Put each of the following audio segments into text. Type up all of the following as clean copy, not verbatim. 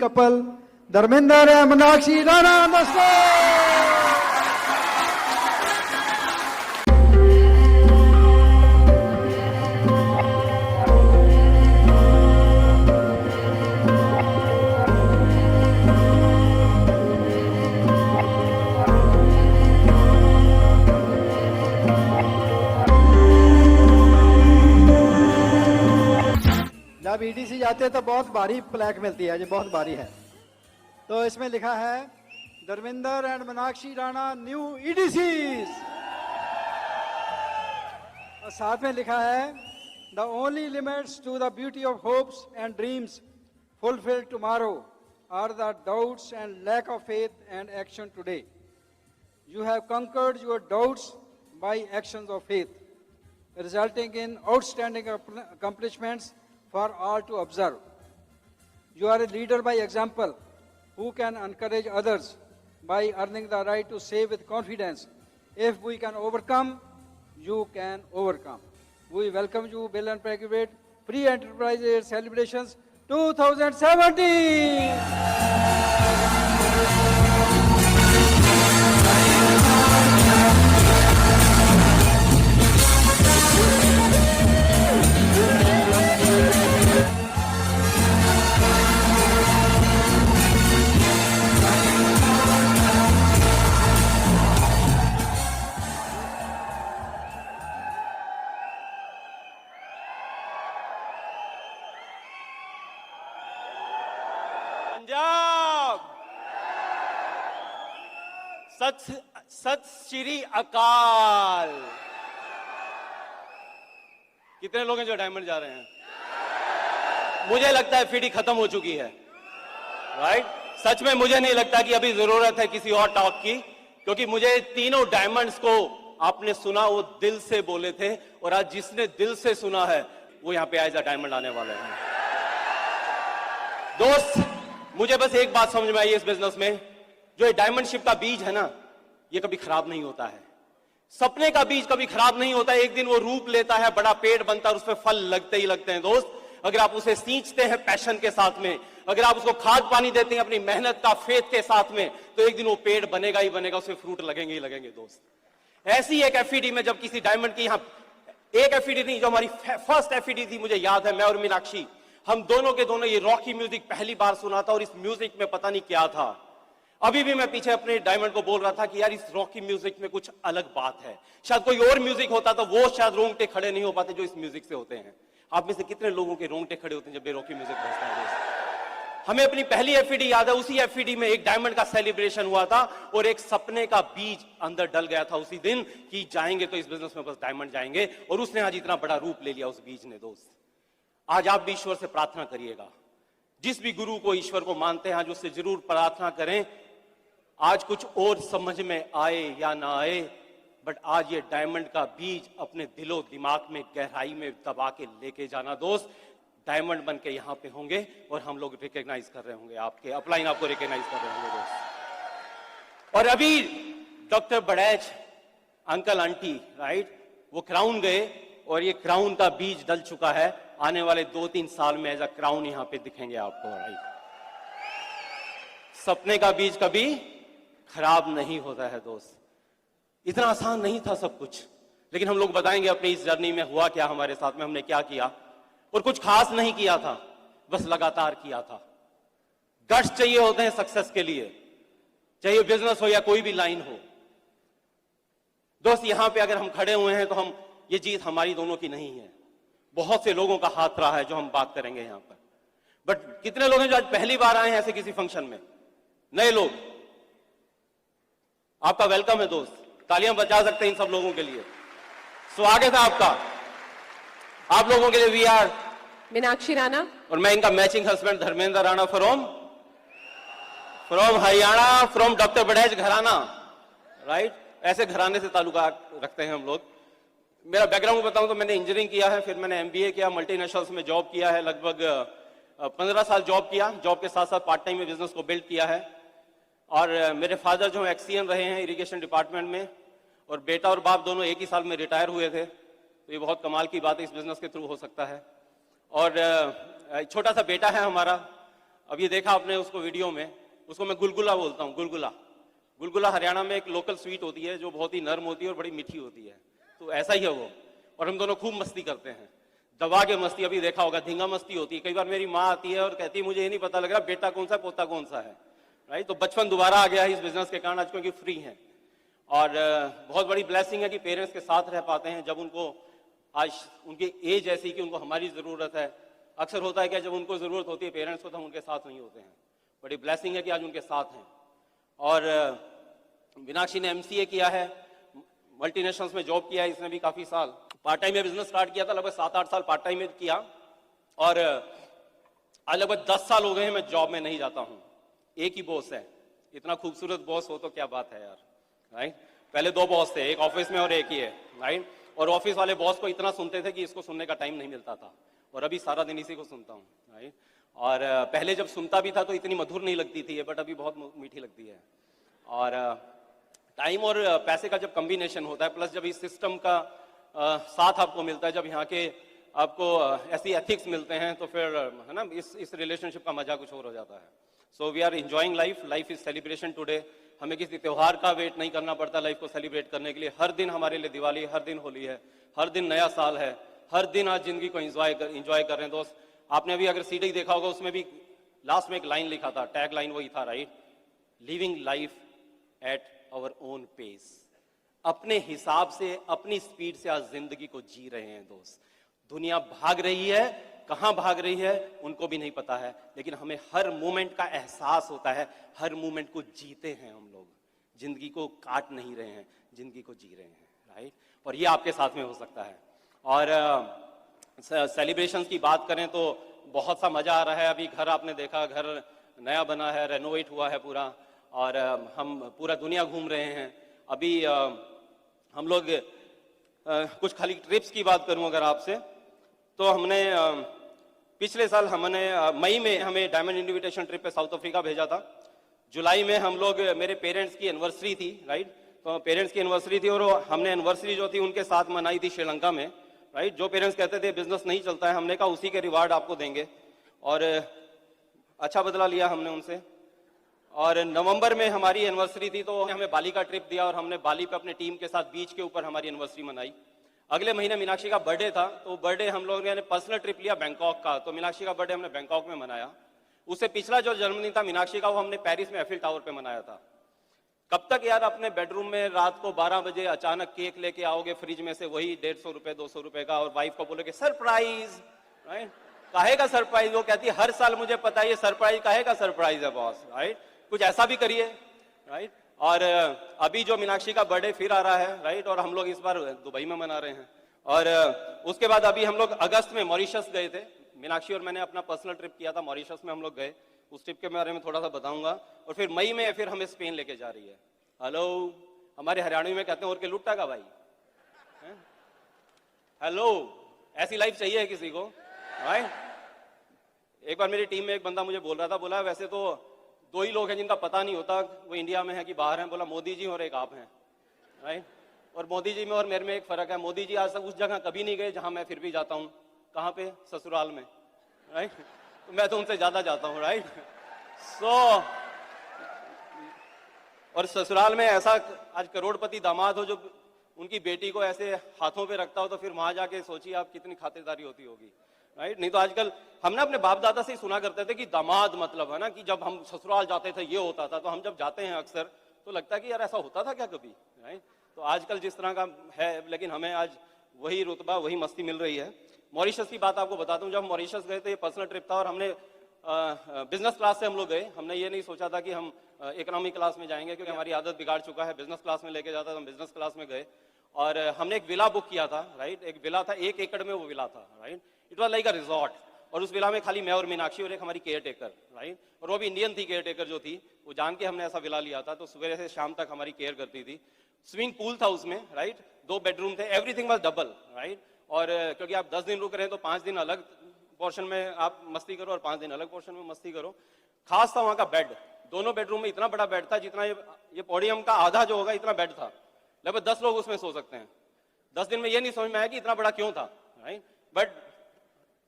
couple, Dharminder and Meenakshi Rana on the stage. जब EDC जाते हैं तो बहुत भारी प्लैक मिलती है, ये बहुत भारी है। तो इसमें लिखा है धर्मेंद्र एंड मीनाक्षी राणा न्यू ईडीसीज, और साथ में लिखा है the only limits to the beauty of hopes and dreams fulfilled tomorrow are the doubts and lack of faith and action today. You have conquered your doubts by actions of faith, resulting in outstanding accomplishments for all to observe. You are a leader by example who can encourage others by earning the right to say with confidence, if we can overcome, you can overcome. We welcome you, Bill and Private Free Enterprise Celebrations 2017. Punjab, सत श्री अकाल। कितने लोग हैं जो diamond जा रहे हैं? मुझे लगता है फीडी खत्म हो चुकी है, राइट? सच में मुझे नहीं लगता कि अभी जरूरत है किसी और टॉक की, क्योंकि मुझे तीनों डायमंड्स को आपने सुना, वो दिल से बोले थे, और आज जिसने दिल से सुना है वो यहाँ पे एज अ डायमंड आने वाले हैं। दोस्त, मुझे बस एक बात समझ में आई इस बिजनेस में, जो ये डायमंडशिप का बीज है ना, ये कभी खराब नहीं होता है। सपने का बीज कभी खराब नहीं होता है, एक दिन वो रूप लेता है, बड़ा पेड़ बनता है और उसमें फल लगते ही लगते हैं। दोस्त, अगर आप उसे सींचते हैं पैशन के साथ में, अगर आप उसको खाद पानी देते हैं अपनी मेहनत का फेथ के साथ में, तो एक दिन वो पेड़ बनेगा ही बनेगा, उसमें फ्रूट लगेंगे ही लगेंगे। दोस्त, ऐसी एक एफईडी में जब किसी डायमंड की, यहाँ एक एफईडी नहीं, जो हमारी फर्स्ट एफईडी थी, मुझे याद है, मैं और मीनाक्षी, हम दोनों के दोनों ये रॉकी म्यूजिक पहली बार सुना था, और इस म्यूजिक में पता नहीं क्या था। अभी भी मैं पीछे अपने डायमंड को बोल रहा था कि यार इस रॉकी म्यूजिक में कुछ अलग बात है, शायद कोई और म्यूजिक होता तो वो शायद रोंगटे खड़े नहीं हो पाते जो इस म्यूजिक से होते हैं। आप में से कितने लोगों के रोंगटे खड़े होते हैं जब ये रॉकी म्यूजिक बजता है? हमें अपनी पहली एफईडी याद है, उसी एफईडी में एक डायमंड का सेलिब्रेशन हुआ था, और एक सपने का बीज अंदर डल गया था उसी दिन कि जाएंगे तो इस बिजनेस में बस डायमंड जाएंगे, और उसने आज इतना बड़ा रूप ले लिया उस बीज ने। दोस्त, आज आप भी ईश्वर से प्रार्थना करिएगा, जिस भी गुरु को ईश्वर को मानते हैं आज उससे जरूर प्रार्थना करें, आज कुछ और समझ में आए या ना आए, बट आज ये डायमंड का बीज अपने दिलो दिमाग में गहराई में दबा के लेके जाना। दोस्त, डायमंड बन के यहाँ पे होंगे और हम लोग रिकॉग्नाइज कर रहे होंगे, आपके अपलाइन आपको रिकॉग्नाइज कर रहे होंगे। दोस्त, और अभी डॉक्टर बड़ैच अंकल आंटी, राइट, वो क्राउन गए और ये क्राउन का बीज डल चुका है, आने वाले 2-3 साल में एज अ क्राउन यहाँ पे दिखेंगे आपको, राइट। सपने का बीज कभी खराब नहीं होता है। दोस्त, इतना आसान नहीं था सब कुछ, लेकिन हम लोग बताएंगे अपनी इस जर्नी में हुआ क्या हमारे साथ में, हमने क्या किया, और कुछ खास नहीं किया था, बस लगातार किया था। गट्स चाहिए होते हैं सक्सेस के लिए, चाहे बिजनेस हो या कोई भी लाइन हो। दोस्त, यहां पे अगर हम खड़े हुए हैं तो हम, ये जीत हमारी दोनों की नहीं है, बहुत से लोगों का हाथ रहा है जो हम बात करेंगे यहां पर। बट कितने लोग हैं जो आज पहली बार आए हैं ऐसे किसी फंक्शन में? नए लोग, आपका वेलकम है। दोस्त, तालियां बजा सकते हैं इन सब लोगों के लिए, स्वागत है आपका। आप लोगों के लिए वी आर मीनाक्षी राणा, और मैं इनका matching husband Dharmendra Rana from Haryana, from doctor Badaich घराना, राइट। ऐसे घराने से ताल्लुका रखते हैं हम लोग। मेरा बैकग्राउंड बताऊं तो मैंने इंजीनियरिंग किया है, फिर मैंने एमबीए किया, मल्टीनेशनल्स में जॉब किया है, लगभग 15 साल जॉब किया। जॉब के साथ साथ पार्ट टाइम में बिजनेस को बिल्ड किया है। और मेरे फादर जो एक्सीएन रहे हैं इरिगेशन डिपार्टमेंट में, और बेटा और बाप दोनों एक ही साल में रिटायर हुए थे, तो ये बहुत कमाल की बात है, इस बिजनेस के थ्रू हो सकता है। और छोटा सा बेटा है हमारा, अब ये देखा आपने उसको वीडियो में, उसको मैं गुलगुला बोलता हूँ, गुलगुला। गुलगुला हरियाणा में एक लोकल स्वीट होती है जो बहुत ही नर्म होती है और बड़ी मीठी होती है, तो ऐसा ही है वो। और हम दोनों खूब मस्ती करते हैं, दबा के मस्ती। अभी देखा होगा धींगा मस्ती होती है। कई बार मेरी माँ आती है और कहती है मुझे ये नहीं पता लग रहा बेटा कौन सा पोता कौन सा है, राइट। तो बचपन दोबारा आ गया है इस बिजनेस के कारण आज, क्योंकि फ्री है। और बहुत बड़ी ब्लेसिंग है कि पेरेंट्स के साथ रह पाते हैं जब उनको आज उनकी एज ऐसी कि उनको हमारी जरूरत है। अक्सर होता है कि जब उनको जरूरत होती है पेरेंट्स को तो हम उनके साथ नहीं होते हैं। बड़ी ब्लेसिंग है कि आज उनके साथ हैं। और मीनाक्षी ने MCA किया है, मल्टीनेशनल्स में जॉब किया है इसने भी काफी साल। पार्ट टाइम में बिजनेस स्टार्ट किया था, लगभग 7-8 साल पार्ट टाइम में किया। और आज लगभग 10 साल हो गए हैं मैं जॉब में नहीं जाता हूं। एक ही बॉस है, इतना खूबसूरत बॉस हो तो क्या बात है यार, राइट। पहले 2 बॉस थे, एक ऑफिस में और एक ही है, राइट। और ऑफिस वाले बॉस को इतना सुनते थे कि इसको सुनने का टाइम नहीं मिलता था, और अभी सारा दिन इसी को सुनता हूँ, राइट। और पहले जब सुनता भी था तो इतनी मधुर नहीं लगती थी, बट अभी बहुत मीठी लगती है। और टाइम और पैसे का जब कॉम्बिनेशन होता है, प्लस जब इस सिस्टम का साथ आपको मिलता है, जब यहाँ के आपको ऐसी एथिक्स मिलते हैं, तो फिर है ना इस रिलेशनशिप का मजा कुछ और हो जाता है। So we are enjoying life, life is celebration today. हमें किसी त्योहार का वेट नहीं करना पड़ता लाइफ को सेलिब्रेट करने के लिए। हर दिन हमारे लिए दिवाली, हर दिन होली है, हर दिन नया साल है, हर दिन आज जिंदगी को एंजॉय कर रहे हैं दोस्त। आपने अभी अगर CD देखा होगा, उसमें भी लास्ट में एक लाइन लिखा था, टैग लाइन वही था, right. Living life at our own pace. अपने हिसाब से, अपनी स्पीड से आज जिंदगी को जी रहे हैं दोस्त। दुनिया भाग रही है, कहां भाग रही है उनको भी नहीं पता है, लेकिन हमें हर मोमेंट का एहसास होता है, हर मोमेंट को जीते हैं हम लोग। जिंदगी को काट नहीं रहे हैं, जिंदगी को जी रहे हैं, राइट। और ये आपके साथ में हो सकता है। और सेलिब्रेशंस की बात करें तो बहुत सा मजा आ रहा है। अभी घर आपने देखा, घर नया बना है, रेनोवेट हुआ है पूरा, और हम पूरा दुनिया घूम रहे हैं। अभी हम लोग कुछ खाली ट्रिप्स की बात करूं अगर आपसे, तो हमने पिछले साल हमने मई में हमें डायमंड इन्विटेशन ट्रिप पे साउथ अफ्रीका भेजा था। जुलाई में हम लोग, मेरे पेरेंट्स की एनिवर्सरी थी, राइट। तो पेरेंट्स की एनिवर्सरी थी और हमने एनिवर्सरी जो थी उनके साथ मनाई थी श्रीलंका में, राइट। जो पेरेंट्स कहते थे बिजनेस नहीं चलता है, हमने कहा उसी के रिवार्ड आपको देंगे, और अच्छा बदला लिया हमने उनसे। और नवंबर में हमारी एनिवर्सरी थी तो हमें बाली का ट्रिप दिया, और हमने बाली पे अपने टीम के साथ बीच के ऊपर हमारी एनिवर्सरी मनाई। अगले महीने मीनाक्षी का बर्थडे था, तो बर्थडे हम लोगों ने पर्सनल ट्रिप लिया बैंकॉक का, तो मीनाक्षी का बर्थडे हमने बैंकॉक में मनाया। उससे पिछला जो जन्मदिन था मीनाक्षी का, वो हमने पेरिस में एफिल टावर पे मनाया था। कब तक यार अपने बेडरूम में रात को 12 बजे अचानक केक लेके आओगे फ्रिज में से, वही 150 रुपए 200 रुपए का, और वाइफ को बोलोगे सरप्राइज, राइट। काहे का सरप्राइज? वो कहती है हर साल मुझे पता है ये सरप्राइज काहे का सरप्राइज है बॉस, राइट। कुछ ऐसा भी करिए, राइट। और अभी जो मीनाक्षी का बर्थडे फिर आ रहा है, राइट, और हम लोग इस बार दुबई में मना रहे हैं। और उसके बाद अभी हम लोग अगस्त में मॉरिशस गए थे, मीनाक्षी और मैंने अपना पर्सनल ट्रिप किया था, मॉरिशस में हम लोग गए। उस ट्रिप के बारे में थोड़ा सा बताऊंगा। और फिर मई में फिर हमें स्पेन लेके जा रही है। हेलो, हमारे हरियाणवी में कहते हैं और के लुट्टा का भाई, हेलो, ऐसी लाइफ चाहिए किसी को, राइट। एक बार मेरी टीम में एक बंदा मुझे बोल रहा था, बोला वैसे तो 2 ही लोग हैं जिनका पता नहीं होता वो इंडिया में है कि बाहर हैं, बोला मोदी जी और एक आप हैं, राइट। और मोदी जी में और मेरे में एक फर्क है, मोदी जी आज तक उस जगह कभी नहीं गए जहां मैं फिर भी जाता हूं। कहां पे? ससुराल में, राइट। तो मैं तो उनसे ज्यादा जाता हूं, राइट। सो और ससुराल में ऐसा आज करोड़पति दामाद हो जो उनकी बेटी को ऐसे हाथों पे रखता हो, तो फिर वहां जाके सोचिए आप कितनी खातिरदारी होती होगी, राइट। नहीं तो आजकल हम ना अपने बाप दादा से ही सुना करते थे कि दामाद मतलब है ना कि जब हम ससुराल जाते थे ये होता था, तो हम जब जाते हैं अक्सर तो लगता है कि यार ऐसा होता था क्या कभी, राइट। तो आजकल जिस तरह का है, लेकिन हमें आज वही रुतबा वही मस्ती मिल रही है। मॉरिशस की बात आपको बताता हूँ, जब मॉरिशस गए थे ये पर्सनल ट्रिप था, और हमने बिजनेस क्लास से हम लोग गए। हमने ये नहीं सोचा था कि हम इकोनॉमी क्लास में जाएंगे, क्योंकि हमारी आदत बिगाड़ चुका है बिजनेस क्लास में लेके जाता, तो हम बिजनेस क्लास में गए। और हमने एक विला बुक किया था, राइट। एक विला था, 1 एकड़ में वो विला था, right. It was like a resort, और उस विला में खाली मैं और मीनाक्षी और एक हमारी केयर टेकर, राइट। और वो भी इंडियन थी केयर टेकर जो थी, वो जान के हमने ऐसा विला लिया था। तो सुबह से शाम तक हमारी केयर करती थी। स्विमिंग पूल था उसमें, राइट। 2 बेडरूम थे, एवरीथिंग वाज डबल, राइट। और क्योंकि आप 10 दिन रुक रहे हैं तो 5 दिन अलग पोर्शन में आप मस्ती करो और 5 दिन अलग पोर्शन में मस्ती करो। खास था वहां का बेड, दोनों बेडरूम में इतना बड़ा बेड था जितना ये पोडियम का आधा जो होगा इतना बेड था। लगभग 10 लोग उसमें सो सकते हैं। 10 दिन में ये नहीं समझ में आया कि इतना बड़ा क्यों था, राइट। बट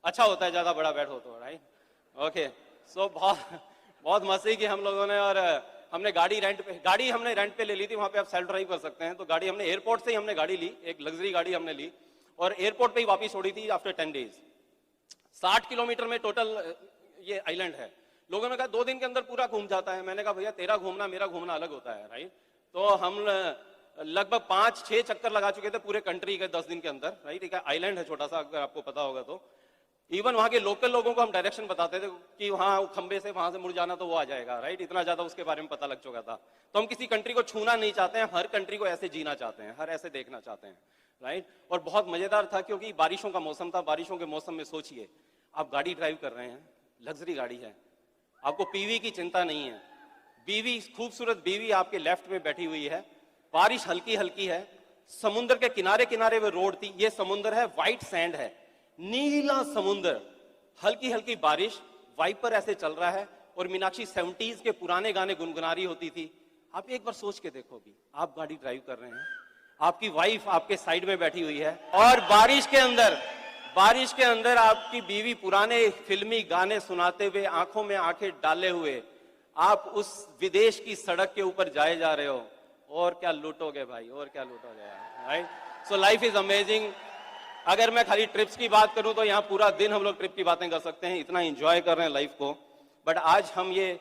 अच्छा होता है ज्यादा बड़ा बेड हो तो, राइट। ओके। सो बहुत मस्ती की हम लोगों ने। और हमने गाड़ी हमने रेंट पे ले ली थी, वहां पे आप सेल्फ ड्राइव कर सकते हैं। तो गाड़ी हमने एयरपोर्ट से ही हमने गाड़ी ली, एक लग्जरी गाड़ी हमने ली और एयरपोर्ट पे ही वापस छोड़ी थी आफ्टर 10 डेज। 60 किलोमीटर में टोटल ये आइलैंड है। लोगों ने कहा 2 दिन के अंदर पूरा घूम जाता है। मैंने कहा भैया तेरा घूमना मेरा घूमना अलग होता है, राइट। तो हम लगभग 5-6 चक्कर लगा चुके थे पूरे कंट्री के 10 दिन के अंदर, राइट। एक आइलैंड है छोटा सा, अगर आपको पता होगा तो। इवन वहां के लोकल लोगों को हम डायरेक्शन बताते थे कि वहां खंबे से वहां से मुड़ जाना तो वो आ जाएगा, राइट। इतना ज्यादा उसके बारे में पता लग चुका था। तो हम किसी कंट्री को छूना नहीं चाहते हैं, हर कंट्री को ऐसे जीना चाहते हैं, हर ऐसे देखना चाहते हैं, राइट। और बहुत मजेदार था क्योंकि बारिशों का मौसम था। बारिशों के मौसम में सोचिए आप गाड़ी ड्राइव कर रहे हैं, लग्जरी गाड़ी है, आपको पीवी की चिंता नहीं है, बीवी खूबसूरत बीवी आपके लेफ्ट में बैठी हुई है, बारिश हल्की हल्की है, समुद्र के किनारे किनारे वो रोड थी, ये समुद्र है, व्हाइट सैंड है, नीला समुद्र, हल्की हल्की बारिश, वाइपर ऐसे चल रहा है। और मीनाक्षी 70s के पुराने गाने गुनगुना रही होती थी। आप एक बार सोच के देखो, भी आप गाड़ी ड्राइव कर रहे हैं, आपकी वाइफ आपके साइड में बैठी हुई है और बारिश के अंदर आपकी बीवी पुराने फिल्मी गाने सुनाते हुए, आंखों में आंखें डाले हुए आप उस विदेश की सड़क के ऊपर जाए जा रहे हो। और क्या लूटोगे भाई, और क्या लूटोगे, right. So life is amazing. अगर मैं खाली ट्रिप्स की बात करूं तो यहाँ पूरा दिन हम लोग ट्रिप की बातें कर सकते हैं, इतना एंजॉय कर रहे हैं लाइफ को। बट आज हम ये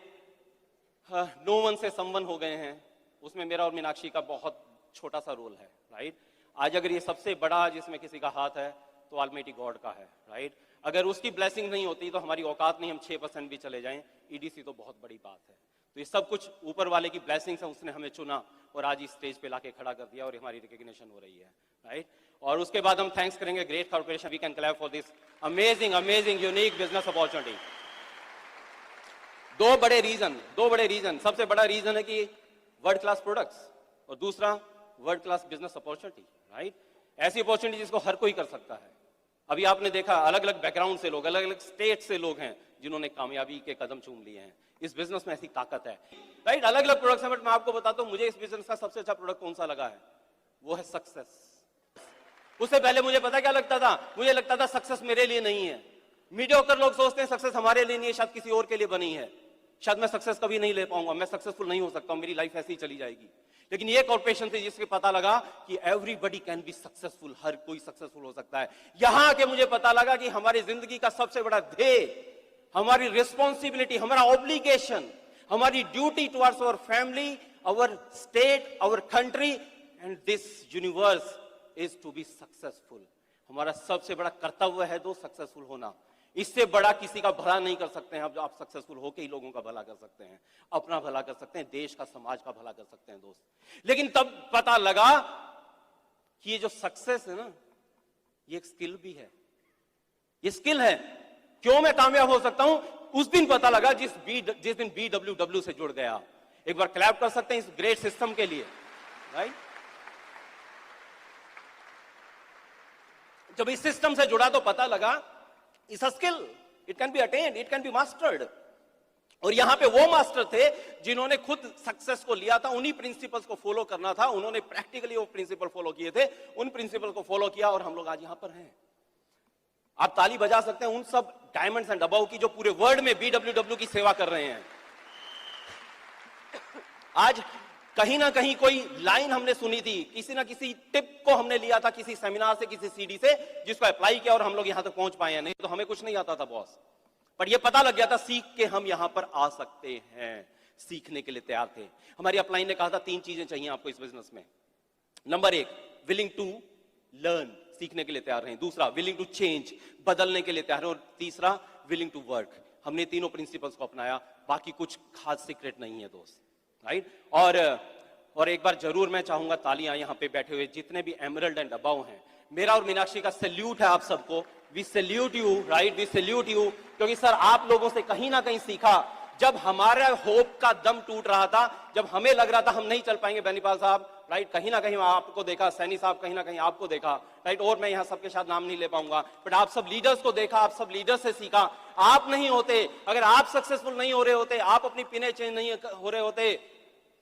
नो वन से समवन हो गए हैं, उसमें मेरा और मीनाक्षी का बहुत छोटा सा रोल है, राइट। आज अगर ये सबसे बड़ा जिसमें किसी का हाथ है तो ऑलमाइटी गॉड का है, राइट। अगर उसकी ब्लेसिंग नहीं होती तो हमारी औकात नहीं, हम 6% भी चले जाएं, ईडीसी तो बहुत बड़ी बात है। तो ये सब कुछ ऊपर वाले की ब्लेसिंग्स है, उसने हमें चुना और आज इस स्टेज पे लाके खड़ा कर दिया और हमारी रिकॉग्निशन हो रही है, राइट। और उसके बाद हम थैंक्स करेंगे great corporation. We can clap for this amazing unique business opportunity. दो बड़े रीजन। सबसे बड़ा रीजन है कि वर्ल्ड क्लास प्रोडक्ट्स और दूसरा world class business opportunity, right. ऐसी अपॉर्चुनिटी जिसको हर कोई कर सकता है। अभी आपने देखा अलग अलग बैकग्राउंड से लोग, अलग अलग स्टेट से लोग हैं जिन्होंने कामयाबी के कदम चूम लिए हैं। इस बिजनेस में ऐसी ताकत है, राइट। अलग अलग प्रोडक्ट्स हैं, बट मैं आपको बताता हूं मुझे इस बिजनेस का सबसे अच्छा प्रोडक्ट कौन सा लगा है, वो है सक्सेस। उससे पहले मुझे पता क्या लगता था, मुझे लगता था सक्सेस मेरे लिए नहीं है। मीडियोकर लोग सोचते हैं सक्सेस हमारे लिए नहीं है, शायद किसी और के लिए बनी है, शायद मैं सक्सेस कभी नहीं ले पाऊंगा, मैं सक्सेसफुल नहीं हो सकता, मेरी लाइफ ऐसी ही चली जाएगी। लेकिन ये कॉर्पोरेशन थी जिसके पता लगा कि एवरीबडी कैन बी सक्सेसफुल, हर कोई सक्सेसफुल हो सकता है। यहां आके मुझे पता लगा कि हमारी जिंदगी का सबसे बड़ा ध्येय, हमारी रिस्पॉन्सिबिलिटी, हमारा ऑब्लिगेशन, हमारी duty towards our family, our state, our country and this universe is to be successful. हमारा सबसे बड़ा कर्तव्य है दो सक्सेसफुल होना। इससे बड़ा किसी का भला नहीं कर सकते हैं आप सक्सेसफुल होके ही लोगों का भला कर सकते हैं, अपना भला कर सकते हैं, देश का, समाज का भला कर सकते हैं दोस्त। लेकिन तब पता लगा कि ये जो सक्सेस है ना, ये एक स्किल भी है, ये स्किल है। क्यों मैं कामयाब हो सकता हूं, उस दिन पता लगा जिस दिन BWW से जुड़ गया। एक बार क्लैप कर सकते हैं इस ग्रेट सिस्टम के लिए, राइट। जब इस सिस्टम से जुड़ा तो पता लगा it's a skill, it can be attend, it can be mastered. और यहां पे वो मास्टर थे जिन्होंने खुद सक्सेस को लिया था, उन्हीं प्रिंसिपल्स को फॉलो करना था, उन्होंने प्रैक्टिकली वो प्रिंसिपल फॉलो किए थे, उन प्रिंसिपल को फॉलो किया और हम लोग आज यहां पर हैं। आप ताली बजा सकते हैं उन सब डायमंड्स एंड अबव की जो पूरे वर्ल्ड में BWW की सेवा कर रहे हैं। आज कहीं ना कहीं कोई लाइन हमने सुनी थी, किसी ना किसी टिप को हमने लिया था किसी सेमिनार से, किसी CD से, जिसको अप्लाई किया और हम लोग यहां तक पहुंच पाए हैं। नहीं तो हमें कुछ नहीं आता था बॉस, पर यह पता लग गया था सीख के हम यहां पर आ सकते हैं, सीखने के लिए तैयार थे। हमारी अपलाइन ने कहा था 3 चीजें चाहिए आपको इस बिजनेस में। नंबर 1, विलिंग टू लर्न, सीखने के लिए तैयार हैं। दूसरा, विलिंग टू चेंज, बदलने के लिए तैयार हैं। और तीसरा, विलिंग टू वर्क। हमने तीनों प्रिंसिपल्स को अपनाया, बाकी कुछ खास सीक्रेट नहीं है दोस्त, राइट। और एक बार जरूर मैं चाहूंगा तालियां यहां पे बैठे हुए जितने भी एमरल्ड एंड अबव हैं, मेरा और मीनाक्षी का सैल्यूट है आप सबको। We salute you, right, we salute you, क्योंकि सर आप लोगों से कहीं ना कहीं सीखा। जब हमारा होप का दम टूट रहा था, जब हमें लग रहा था हम नहीं चल पाएंगे, बेनीपाल साहब, राइट, कहीं ना कहीं आपको देखा, सैनी साहब कहीं ना कहीं आपको देखा, राइट। और मैं यहां सबके साथ नाम नहीं ले पाऊंगा, बट आप सब लीडर्स को देखा, आप सब लीडर्स से सीखा। आप नहीं होते, अगर आप सक्सेसफुल नहीं हो रहे होते, आप अपनी पिने चेंज नहीं हो रहे होते,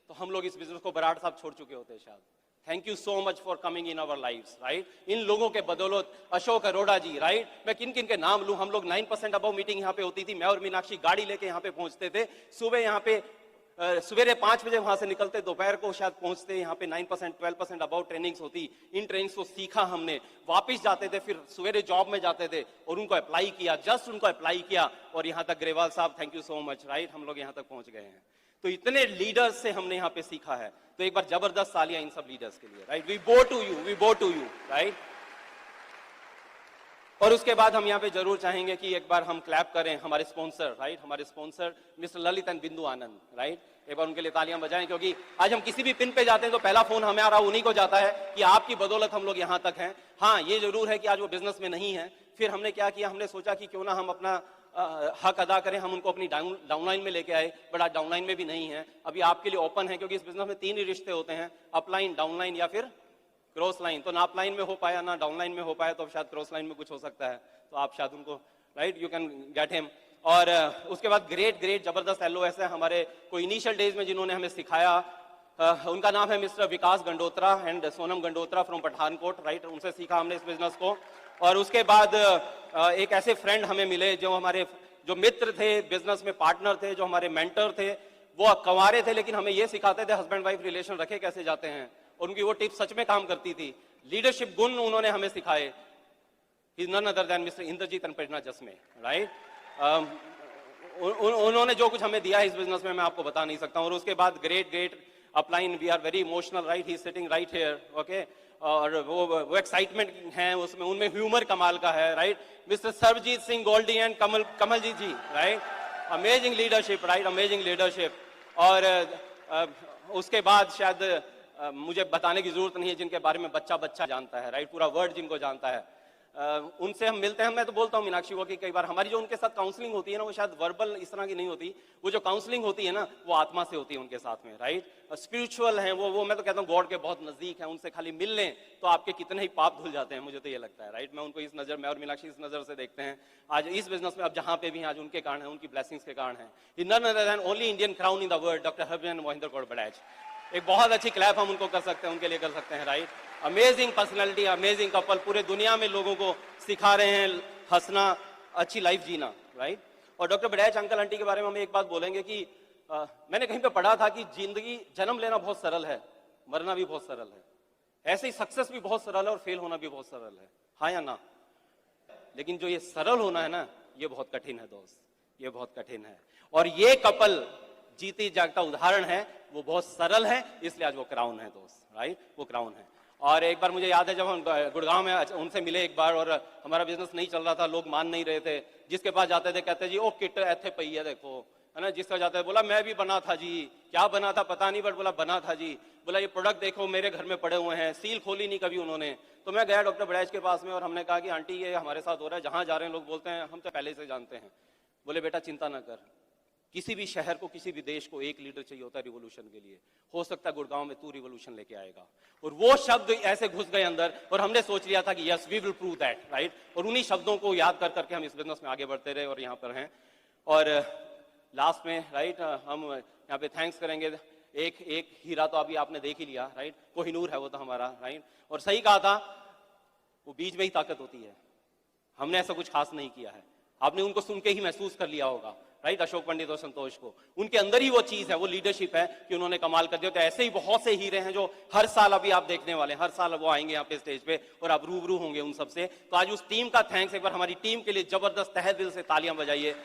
तो हम लोग इस बिजनेस को बराड़ साहब छोड़ चुके होते शायद, thank you so much for coming in our lives, right. इन लोगों के बदौलत अशोक अरोड़ा जी, राइट, मैं किन किन के नाम लूं। हम लोग 9% अबव मीटिंग यहाँ पे होती थी, मैं और मीनाक्षी गाड़ी लेके यहाँ पे पहुंचते थे। सुबह यहाँ पे सवेरे 5 बजे वहां से निकलते, दोपहर को शायद पहुंचते। यहाँ पे 9% 12% अबाउट ट्रेनिंग्स होती। इन ट्रेनिंग्स को सीखा हमने, वापस जाते थे, फिर सवेरे जॉब में जाते थे और उनको अप्लाई किया, जस्ट उनको अप्लाई किया और यहाँ तक। ग्रेवाल साहब thank you so much, right, हम लोग यहाँ तक पहुंच गए हैं। तो इतने लीडर्स से हमने यहाँ पे सीखा है। तो एक बार जबरदस्त तालियां इन सब लीडर्स के लिए, राइट। वी बो टू यू, वी बो टू यू, राइट। और उसके बाद हम यहाँ पे जरूर चाहेंगे कि एक बार हम क्लैप करें हमारे स्पॉन्सर, राइट, हमारे स्पॉन्सर मिस्टर ललित एंड बिंदु आनंद, राइट। एक बार उनके लिए तालियां बजाएं, क्योंकि आज हम किसी भी पिन पे जाते हैं तो पहला फोन हमारा उन्हीं को जाता है कि आपकी बदौलत हम लोग यहाँ तक हैं। हाँ, ये जरूर है कि आज वो बिजनेस में नहीं है। फिर हमने क्या किया, हमने सोचा कि क्यों ना हम अपना हक अदा करें, हम उनको अपनी डाउनलाइन में लेके आए, बट आज डाउनलाइन में भी नहीं है। अभी आपके लिए ओपन है, क्योंकि इस बिजनेस में 3 ही रिश्ते होते हैं, अपलाइन, डाउनलाइन या फिर क्रॉस लाइन। तो ना अपलाइन में हो पाया ना डाउनलाइन में हो पाया, तो शायद क्रॉस लाइन में कुछ हो सकता है, तो आप शायद उनको, right, you can get him. और उसके बाद ग्रेट जबरदस्त LOS है हमारे को इनिशियल डेज में जिन्होंने हमें सिखाया। उनका नाम है mister Vikas Gandotra and Sonam Gandotra from Pathankot, right. उनसे सीखा हमने इस बिजनेस को। और उसके बाद एक ऐसे फ्रेंड हमें मिले जो हमारे जो मित्र थे, बिजनेस में पार्टनर थे, जो हमारे मेंटर थे। वो कंवारे थे लेकिन हमें ये सिखाते थे हस्बैंड वाइफ रिलेशन रखे कैसे जाते हैं, और उनकी वो टिप्स सच में काम करती थी। लीडरशिप गुण उन्होंने हमें सिखाए। He's none other than Mr. Inderjeet and Prerna Jasme, right. उन्होंने जो कुछ हमें दिया है इस बिजनेस में मैं आपको बता नहीं सकता हूं। और उसके बाद great upline, we are very emotional, right, he is sitting right here, okay. और वो एक्साइटमेंट है उसमें, उनमें ह्यूमर कमाल का है, right. Mister Sarabjit Singh Goldy and Kamaljit ji, right, amazing leadership, right, amazing leadership. और उसके बाद शायद मुझे बताने की जरूरत नहीं है जिनके बारे में बच्चा जानता है, राइट, पूरा वर्ल्ड जिनको जानता है। उनसे हम मिलते हैं। मैं तो बोलता हूँ मीनाक्षी को कि कई बार हमारी जो उनके साथ काउंसलिंग होती है ना, वो शायद वर्बल इस तरह की नहीं होती। वो जो काउंसलिंग होती है ना, वो आत्मा से होती है उनके साथ में, राइट। स्पिरिचुअल हैं वो मैं तो कहता हूँ गॉड के बहुत नजदीक हैं। उनसे खाली मिल लें तो आपके कितने ही पाप धुल जाते हैं, मुझे तो ये लगता है, राइट। मैं उनको इस नजर, मैं और मीनाक्षी इस नजर से देखते हैं आज इस बिजनेस में। अब जहां पे भी आज उनके कारण है, उनकी ब्लेसिंग्स के कारण है। None other than only Indian crown in the world, doctor Harbhajan Mohinder Kaur Badaich. एक बहुत अच्छी क्लैप हम उनको कर सकते हैं, उनके लिए कर सकते हैं, right. Amazing personality, amazing couple, पूरे दुनिया में लोगों को सिखा रहे हैं हंसना, अच्छी लाइफ जीना, राइट। और डॉक्टर बड़ैच अंकल आंटी के बारे में हम एक बात बोलेंगे कि मैंने कहीं पे पढ़ा था कि जिंदगी, जन्म लेना बहुत सरल है, मरना भी बहुत सरल है। ऐसे ही सक्सेस भी बहुत सरल है और फेल होना भी बहुत सरल है, हाँ या ना। लेकिन जो ये सरल होना है ना, ये बहुत कठिन है दोस्त, ये बहुत कठिन है। और ये कपल जीती जागता उदाहरण है, वो बहुत सरल है, इसलिए आज वो क्राउन है दोस्त, राइट, वो क्राउन है। और एक बार मुझे याद है जब हम गुड़गांव में उनसे मिले एक बार, और हमारा बिजनेस नहीं चल रहा था, लोग मान नहीं रहे थे। जिसके पास जाते थे कहते जी ओ किट ऐथे पई है देखो, है ना। जिसका जाता है बोला मैं भी बना था जी, क्या बना था पता नहीं, बट बोला बना था जी। बोला ये प्रोडक्ट देखो मेरे घर में पड़े हुए हैं, सील खोली नहीं कभी उन्होंने। तो मैं गया डॉक्टर बड़ैच के पास में और हमने कहा कि आंटी ये हमारे साथ हो रहा है, जहां जा रहे हैं लोग बोलते हैं हम तो पहले से जानते हैं। बोले बेटा चिंता ना कर, किसी भी शहर को, किसी भी देश को एक लीडर चाहिए होता है रिवोल्यूशन के लिए। हो सकता है गुड़गांव में तू रिवोल्यूशन लेके आएगा। और वो शब्द ऐसे घुस गए अंदर और हमने सोच लिया था कि yes we will prove that, right. और उन्हीं शब्दों को याद कर करके हम इस बिजनेस में आगे बढ़ते रहे और यहाँ पर हैं। और लास्ट में, राइट, हम यहाँ पे थैंक्स करेंगे। एक हीरा तो अभी आपने देख ही लिया, राइट, कोहिनूर है वो तो हमारा, राइट। और सही कहा था, वो बीज में ही ताकत होती है। हमने ऐसा कुछ खास नहीं किया है, आपने उनको सुन के ही महसूस कर लिया होगा, राइट। अशोक पंडित और संतोष को, उनके अंदर ही वो चीज है, वो लीडरशिप है कि उन्होंने कमाल कर दिया। तो ऐसे ही बहुत से हीरे हैं जो हर साल अभी आप देखने वाले हैं, हर साल वो आएंगे यहाँ पे स्टेज पे और आप रूबरू होंगे उन सबसे। तो आज उस टीम का थैंक्स, एक बार हमारी टीम के लिए जबरदस्त तहे दिल से तालियां बजाइए।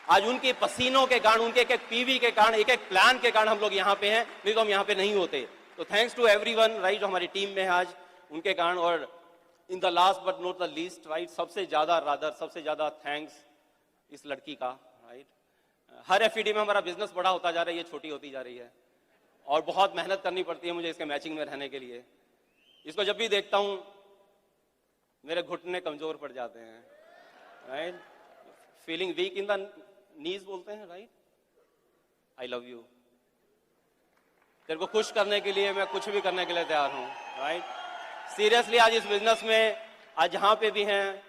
आज उनके पसीनों के कारण, उनके एक पीवी के कारण, एक प्लान के कारण हम लोग यहाँ पे हैं, नहीं तो हम यहाँ पे नहीं होते। तो थैंक्स टू एवरीवन, राइट, जो हमारी टीम में है आज, उनके कारण। और in the last but not the least, right, सबसे ज्यादा थैंक्स इस लड़की का, राइट। हर एफईडी में हमारा बिजनेस बड़ा होता जा रहा है, ये छोटी होती जा रही है और बहुत मेहनत करनी पड़ती है मुझे इसके मैचिंग में रहने के लिए। इसको जब भी देखता हूं मेरे घुटने कमजोर पड़ जाते हैं, right, feeling weak in the knees बोलते हैं, राइट। आई लव यू, तेरे को खुश करने के लिए मैं कुछ भी करने के लिए तैयार हूं, राइट। सीरियसली आज इस बिजनेस में, आज जहां पे भी हैं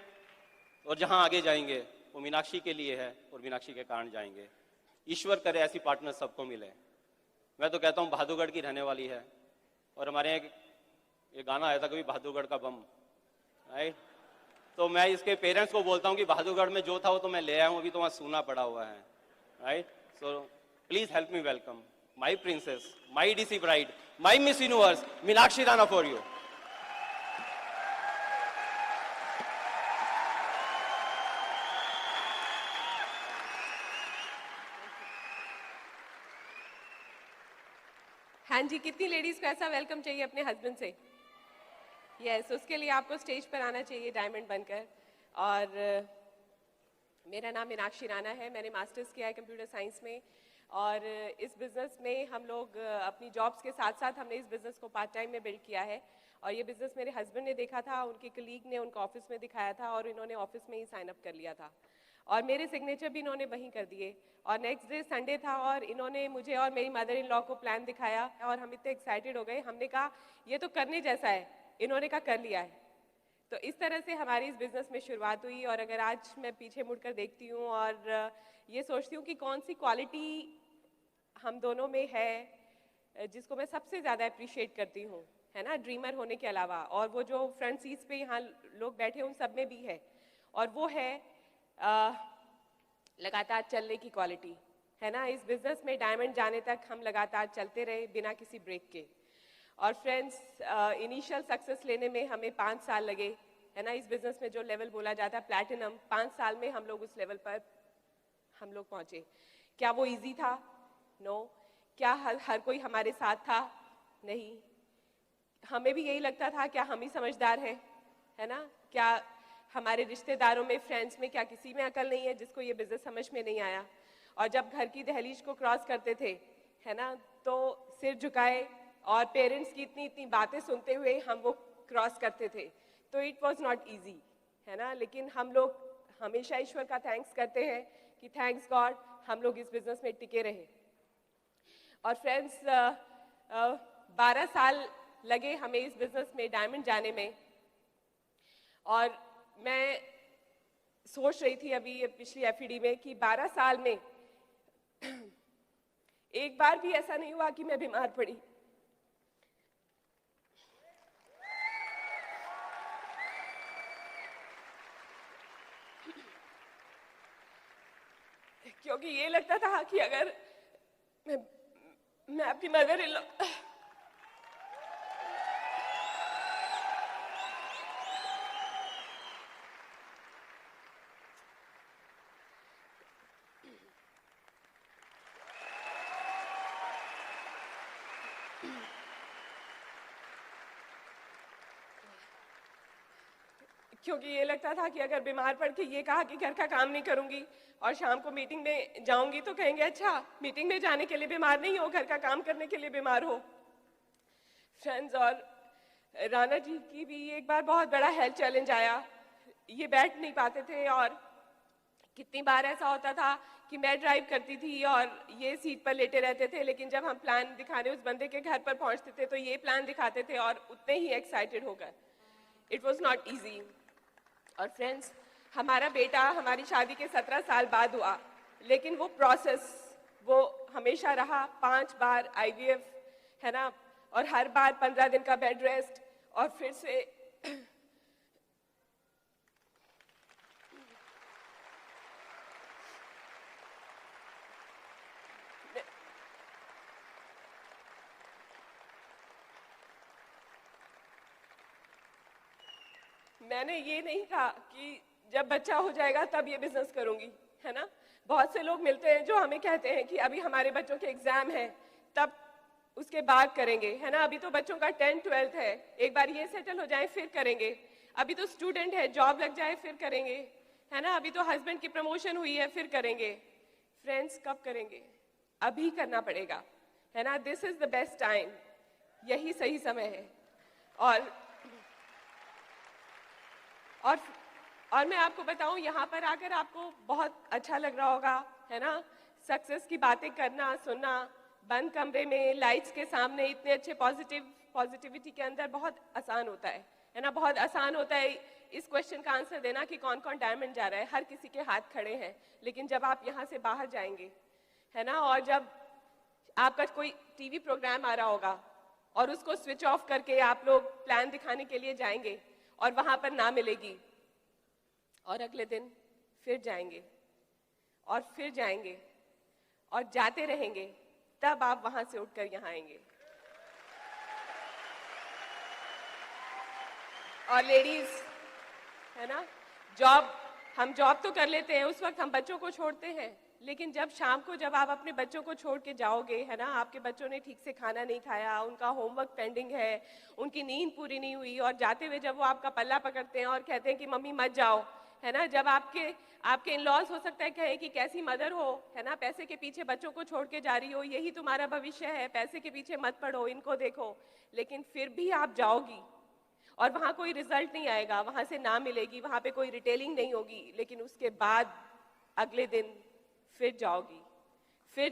और जहां आगे जाएंगे, वो मीनाक्षी के लिए है और मीनाक्षी के कारण जाएंगे। ईश्वर करे ऐसी पार्टनर सबको मिले। मैं तो कहता हूं बहादुरगढ़ की रहने वाली है और हमारे यहाँ ये गाना आया था कभी बहादुरगढ़ का बम, राइट? तो मैं इसके पेरेंट्स को बोलता हूँ कि बहादुरगढ़ में जो था वो तो मैं ले आया हूँ, अभी तो वहाँ सूना पड़ा हुआ है, right? So please help me welcome my princess, my DC bride, my miss universe Meenakshi Rana for you. हाँ जी, कितनी लेडीज को ऐसा वेलकम चाहिए अपने हस्बैंड से? यस, उसके लिए आपको स्टेज पर आना चाहिए डायमंड बनकर. और मेरा नाम मीनाक्षी राणा है. मैंने मास्टर्स किया है कंप्यूटर साइंस में. और इस बिज़नेस में हम लोग अपनी जॉब्स के साथ साथ हमने इस बिज़नेस को पार्ट टाइम में बिल्ड किया है. और ये बिज़नेस मेरे हस्बैंड ने देखा था, उनके कलीग ने उनको ऑफिस में दिखाया था और इन्होंने ऑफिस में ही साइन अप कर लिया था. और मेरे सिग्नेचर भी इन्होंने वहीं कर दिए. और नेक्स्ट डे संडे था और इन्होंने मुझे और मेरी मदर इन लॉ को प्लान दिखाया और हम इतने एक्साइटेड हो गए. हमने कहा ये तो करने जैसा है. इन्होंने कहा कर लिया है. तो इस तरह से हमारी इस बिज़नेस में शुरुआत हुई. और अगर आज मैं पीछे मुड़कर देखती हूँ और ये सोचती हूँ कि कौन सी क्वालिटी हम दोनों में है जिसको मैं सबसे ज़्यादा अप्रिशिएट करती हूँ, है ना, ड्रीमर होने के अलावा. और वो जो फ्रंट सीट्स पे यहाँ लोग बैठे उन सब में भी है. और वो है लगातार चलने की क्वालिटी, है ना. इस बिज़नेस में डायमंड जाने तक हम लगातार चलते रहे बिना किसी ब्रेक के. और फ्रेंड्स, इनिशियल सक्सेस लेने में हमें 5 साल लगे, है ना. इस बिज़नेस में जो लेवल बोला जाता है प्लैटिनम, 5 साल में हम लोग उस लेवल पर हम लोग पहुँचे. क्या वो ईजी था? नो. क्या हर कोई हमारे साथ था? नहीं. हमें भी यही लगता था क्या हम ही समझदार हैं, है ना. क्या हमारे रिश्तेदारों में, फ्रेंड्स में, क्या किसी में अकल नहीं है जिसको ये बिज़नेस समझ में नहीं आया. और जब घर की दहलीज को क्रॉस करते थे, है ना, तो सिर झुकाए और पेरेंट्स की इतनी इतनी बातें सुनते हुए हम वो क्रॉस करते थे. तो इट वाज नॉट इजी, है ना. लेकिन हम लोग हमेशा ईश्वर का थैंक्स करते हैं कि थैंक्स गॉड हम लोग इस बिज़नेस में टिके रहे. और फ्रेंड्स, 12 साल लगे हमें इस बिज़नेस में डायमंड जाने में. और मैं सोच रही थी अभी पिछली एफईडी में कि 12 साल में एक बार भी ऐसा नहीं हुआ कि मैं बीमार पड़ी. क्योंकि ये लगता था कि अगर मैं अपनी मदर इन लॉ क्योंकि ये लगता था कि अगर बीमार पड़ के ये कहा कि घर का काम नहीं करूंगी और शाम को मीटिंग में जाऊंगी तो कहेंगे अच्छा मीटिंग में जाने के लिए बीमार नहीं हो, घर का काम करने के लिए बीमार हो. फ्रेंड्स, और राणा जी की भी एक बार बहुत बड़ा हेल्थ चैलेंज आया. ये बैठ नहीं पाते थे और कितनी बार ऐसा होता था कि मैं ड्राइव करती थी और ये सीट पर लेटे रहते थे, लेकिन जब हम प्लान दिखाने उस बंदे के घर पर पहुंचते थे तो ये प्लान दिखाते थे और उतने ही एक्साइटेड होकर. It was not easy. और फ्रेंड्स, हमारा बेटा हमारी शादी के 17 साल बाद हुआ, लेकिन वो प्रोसेस वो हमेशा रहा. 5 बार IVF, है ना, और हर बार 15 दिन का बेड रेस्ट और फिर से मैंने ये नहीं कहा कि जब बच्चा हो जाएगा तब ये बिजनेस करूंगी, है ना. बहुत से लोग मिलते हैं जो हमें कहते हैं कि अभी हमारे बच्चों के एग्जाम हैं तब उसके बाद करेंगे, है ना. अभी तो बच्चों का 10th 12th है, एक बार ये सेटल हो जाए फिर करेंगे. अभी तो स्टूडेंट है, जॉब लग जाए फिर करेंगे, है ना. अभी तो हस्बैंड की प्रमोशन हुई है फिर करेंगे. फ्रेंड्स, कब करेंगे? अभी करना पड़ेगा, है ना. This is the best time, यही सही समय है. और मैं आपको बताऊं, यहाँ पर आकर आपको बहुत अच्छा लग रहा होगा, है ना. सक्सेस की बातें करना, सुनना, बंद कमरे में लाइट्स के सामने इतने अच्छे पॉजिटिविटी के अंदर बहुत आसान होता है ना. बहुत आसान होता है इस क्वेश्चन का आंसर देना कि कौन कौन डायमंड जा रहा है. हर किसी के हाथ खड़े हैं. लेकिन जब आप यहाँ से बाहर जाएंगे, है ना, और जब आपका कोई टीवी प्रोग्राम आ रहा होगा और उसको स्विच ऑफ करके आप लोग प्लान दिखाने के लिए जाएंगे और वहां पर ना मिलेगी, और अगले दिन फिर जाएंगे और फिर जाएंगे और जाते रहेंगे, तब आप वहां से उठकर यहां आएंगे। और लेडीज, है ना, हम जॉब तो कर लेते हैं, उस वक्त हम बच्चों को छोड़ते हैं, लेकिन जब शाम को जब आप अपने बच्चों को छोड़ के जाओगे, है ना, आपके बच्चों ने ठीक से खाना नहीं खाया, उनका होमवर्क पेंडिंग है, उनकी नींद पूरी नहीं हुई, और जाते हुए जब वो आपका पल्ला पकड़ते हैं और कहते हैं कि मम्मी मत जाओ, है ना, जब आपके इन लॉज हो सकता है कहें कि कैसी मदर हो, है ना, पैसे के पीछे बच्चों को छोड़ के जा रही हो, यही तुम्हारा भविष्य है, पैसे के पीछे मत पड़ो, इनको देखो, लेकिन फिर भी आप जाओगी और वहां कोई रिजल्ट नहीं आएगा, वहां से ना मिलेगी, वहां पे कोई रिटेलिंग नहीं होगी, लेकिन उसके बाद अगले दिन फिर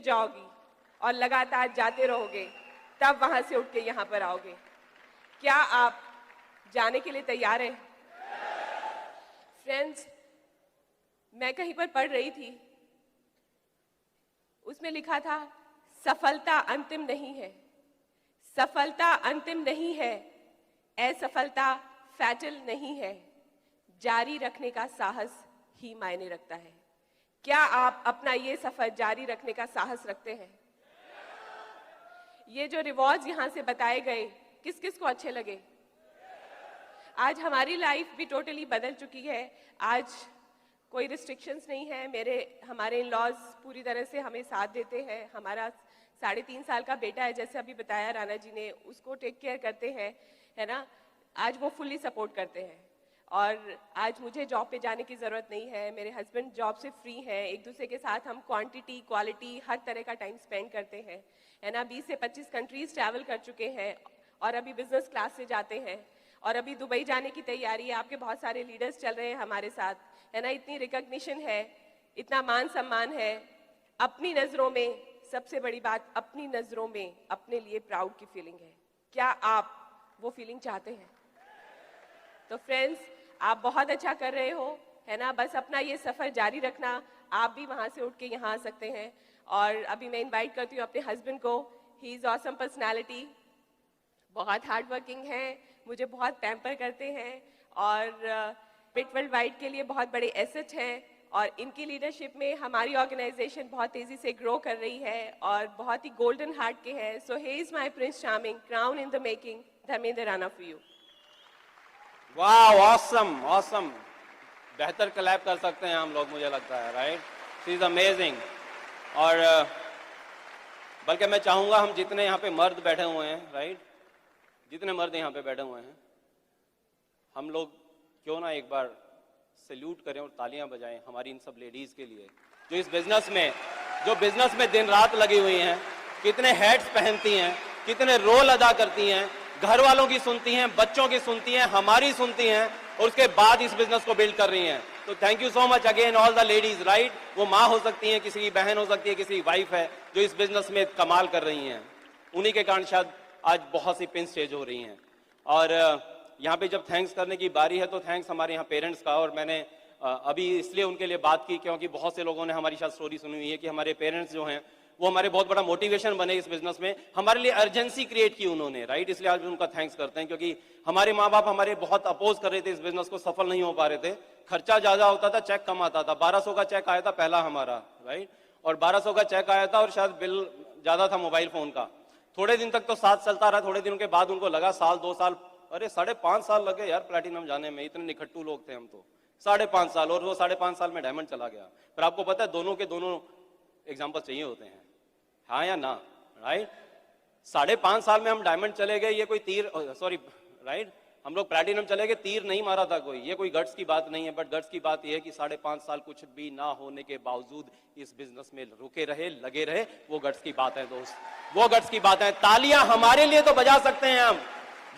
जाओगी और लगातार जाते रहोगे, तब वहां से उठ के यहां पर आओगे। क्या आप जाने के लिए तैयार हैं? फ्रेंड्स, मैं कहीं पर पढ़ रही थी, उसमें लिखा था सफलता अंतिम नहीं है, सफलता अंतिम नहीं है, असफलता फैटल नहीं है, जारी रखने का साहस ही मायने रखता है। क्या आप अपना ये सफर जारी रखने का साहस रखते हैं? ये जो रिवॉर्ड्स यहां से बताए गए, किस किस को अच्छे लगे? आज हमारी लाइफ भी टोटली बदल चुकी है। आज कोई रिस्ट्रिक्शंस नहीं है, हमारे इन लॉज पूरी तरह से हमें साथ देते हैं। हमारा 3.5 साल का बेटा है, जैसे अभी बताया राणा जी ने, उसको टेक केयर करते हैं, है ना, आज वो फुल्ली सपोर्ट करते हैं। और आज मुझे जॉब पे जाने की ज़रूरत नहीं है, मेरे हस्बैंड जॉब से फ्री हैं, एक दूसरे के साथ हम क्वांटिटी क्वालिटी हर तरह का टाइम स्पेंड करते हैं, है ना, 20 से 25 कंट्रीज ट्रैवल कर चुके हैं और अभी बिजनेस क्लास से जाते हैं, और अभी दुबई जाने की तैयारी है। आपके बहुत सारे लीडर्स चल रहे हैं हमारे साथ, है ना, इतनी रिकॉग्निशन है, इतना मान सम्मान है। अपनी नज़रों में, सबसे बड़ी बात, अपनी नज़रों में अपने लिए प्राउड की फीलिंग है। क्या आप वो फीलिंग चाहते हैं? तो फ्रेंड्स, आप बहुत अच्छा कर रहे हो, है ना, बस अपना ये सफ़र जारी रखना। आप भी वहाँ से उठ के यहाँ आ सकते हैं। और अभी मैं इनवाइट करती हूँ अपने हस्बैंड को। ही इज़ ऑसम पर्सनैलिटी, बहुत हार्ड वर्किंग है, मुझे बहुत पैम्पर करते हैं, और बिट वर्ल्ड वाइड के लिए बहुत बड़े एसेट हैं, और इनकी लीडरशिप में हमारी ऑर्गेनाइजेशन बहुत तेज़ी से ग्रो कर रही है और बहुत ही गोल्डन हार्ट के हैं। So he is my prince charming, crown in the making, Dharmendra Rana for you. वाह, ऑसम ऑसम, बेहतर क्लैप कर सकते हैं हम लोग, मुझे लगता है, राइट, शी इज अमेजिंग। और बल्कि मैं चाहूंगा हम जितने यहाँ पे मर्द बैठे हुए हैं, राइट, जितने मर्द यहाँ पे बैठे हुए हैं, हम लोग क्यों ना एक बार सैल्यूट करें और तालियां बजाएं हमारी इन सब लेडीज के लिए, जो इस बिजनेस में दिन रात लगी हुई हैं, कितने हैट्स पहनती हैं, कितने रोल अदा करती हैं, घर वालों की सुनती हैं, बच्चों की सुनती हैं, हमारी सुनती हैं, और उसके बाद इस बिजनेस को बिल्ड कर रही हैं। तो thank you so much again all the ladies, right, वो माँ हो सकती हैं, किसी की बहन हो सकती है, किसी की वाइफ है, जो इस बिजनेस में कमाल कर रही हैं। उन्हीं के कारण शायद आज बहुत सी पिन स्टेज हो रही हैं। और यहाँ पे जब थैंक्स करने की बारी है, तो थैंक्स हमारे यहाँ पेरेंट्स का। और मैंने अभी इसलिए उनके लिए बात की क्योंकि बहुत से लोगों ने हमारी शायद स्टोरी सुनी हुई है कि हमारे पेरेंट्स जो हैं वो हमारे बहुत बड़ा मोटिवेशन बने इस बिजनेस में, हमारे लिए अर्जेंसी क्रिएट की उन्होंने, राइट, इसलिए आज भी उनका थैंक्स करते हैं। क्योंकि हमारे माँ बाप हमारे बहुत अपोज कर रहे थे, इस बिजनेस को सफल नहीं हो पा रहे थे, खर्चा ज्यादा होता था, चेक कम आता था। 1200 का चेक आया था पहला हमारा, राइट, और 1200 का चेक आया था, और शायद बिल ज्यादा था मोबाइल फोन का। थोड़े दिन तक तो साथ चलता रहा, थोड़े दिनों के बाद उनको लगा साल 2 साल, अरे 5.5 साल लगे यार प्लैटिनम जाने में, इतने निखट्टू लोग थे हम तो, 5.5 साल, और वो 5.5 साल में डायमंड चला गया। पर आपको पता है दोनों के दोनों एग्जाम्पल चाहिए होते हैं, हाँ या ना, राइट। 5.5 साल में हम डायमंड चले गए, ये कोई तीर, सॉरी, राइट, हम लोग प्लैटिनम चले गए, तीर नहीं मारा था कोई, ये कोई गट्स की बात नहीं है। बट गट्स की बात यह है कि 5.5 साल कुछ भी ना होने के बावजूद इस बिजनेस में रुके रहे, लगे रहे, वो गट्स की बात है दोस्त, वो गट्स की बात है। तालियां हमारे लिए तो बजा सकते हैं हम,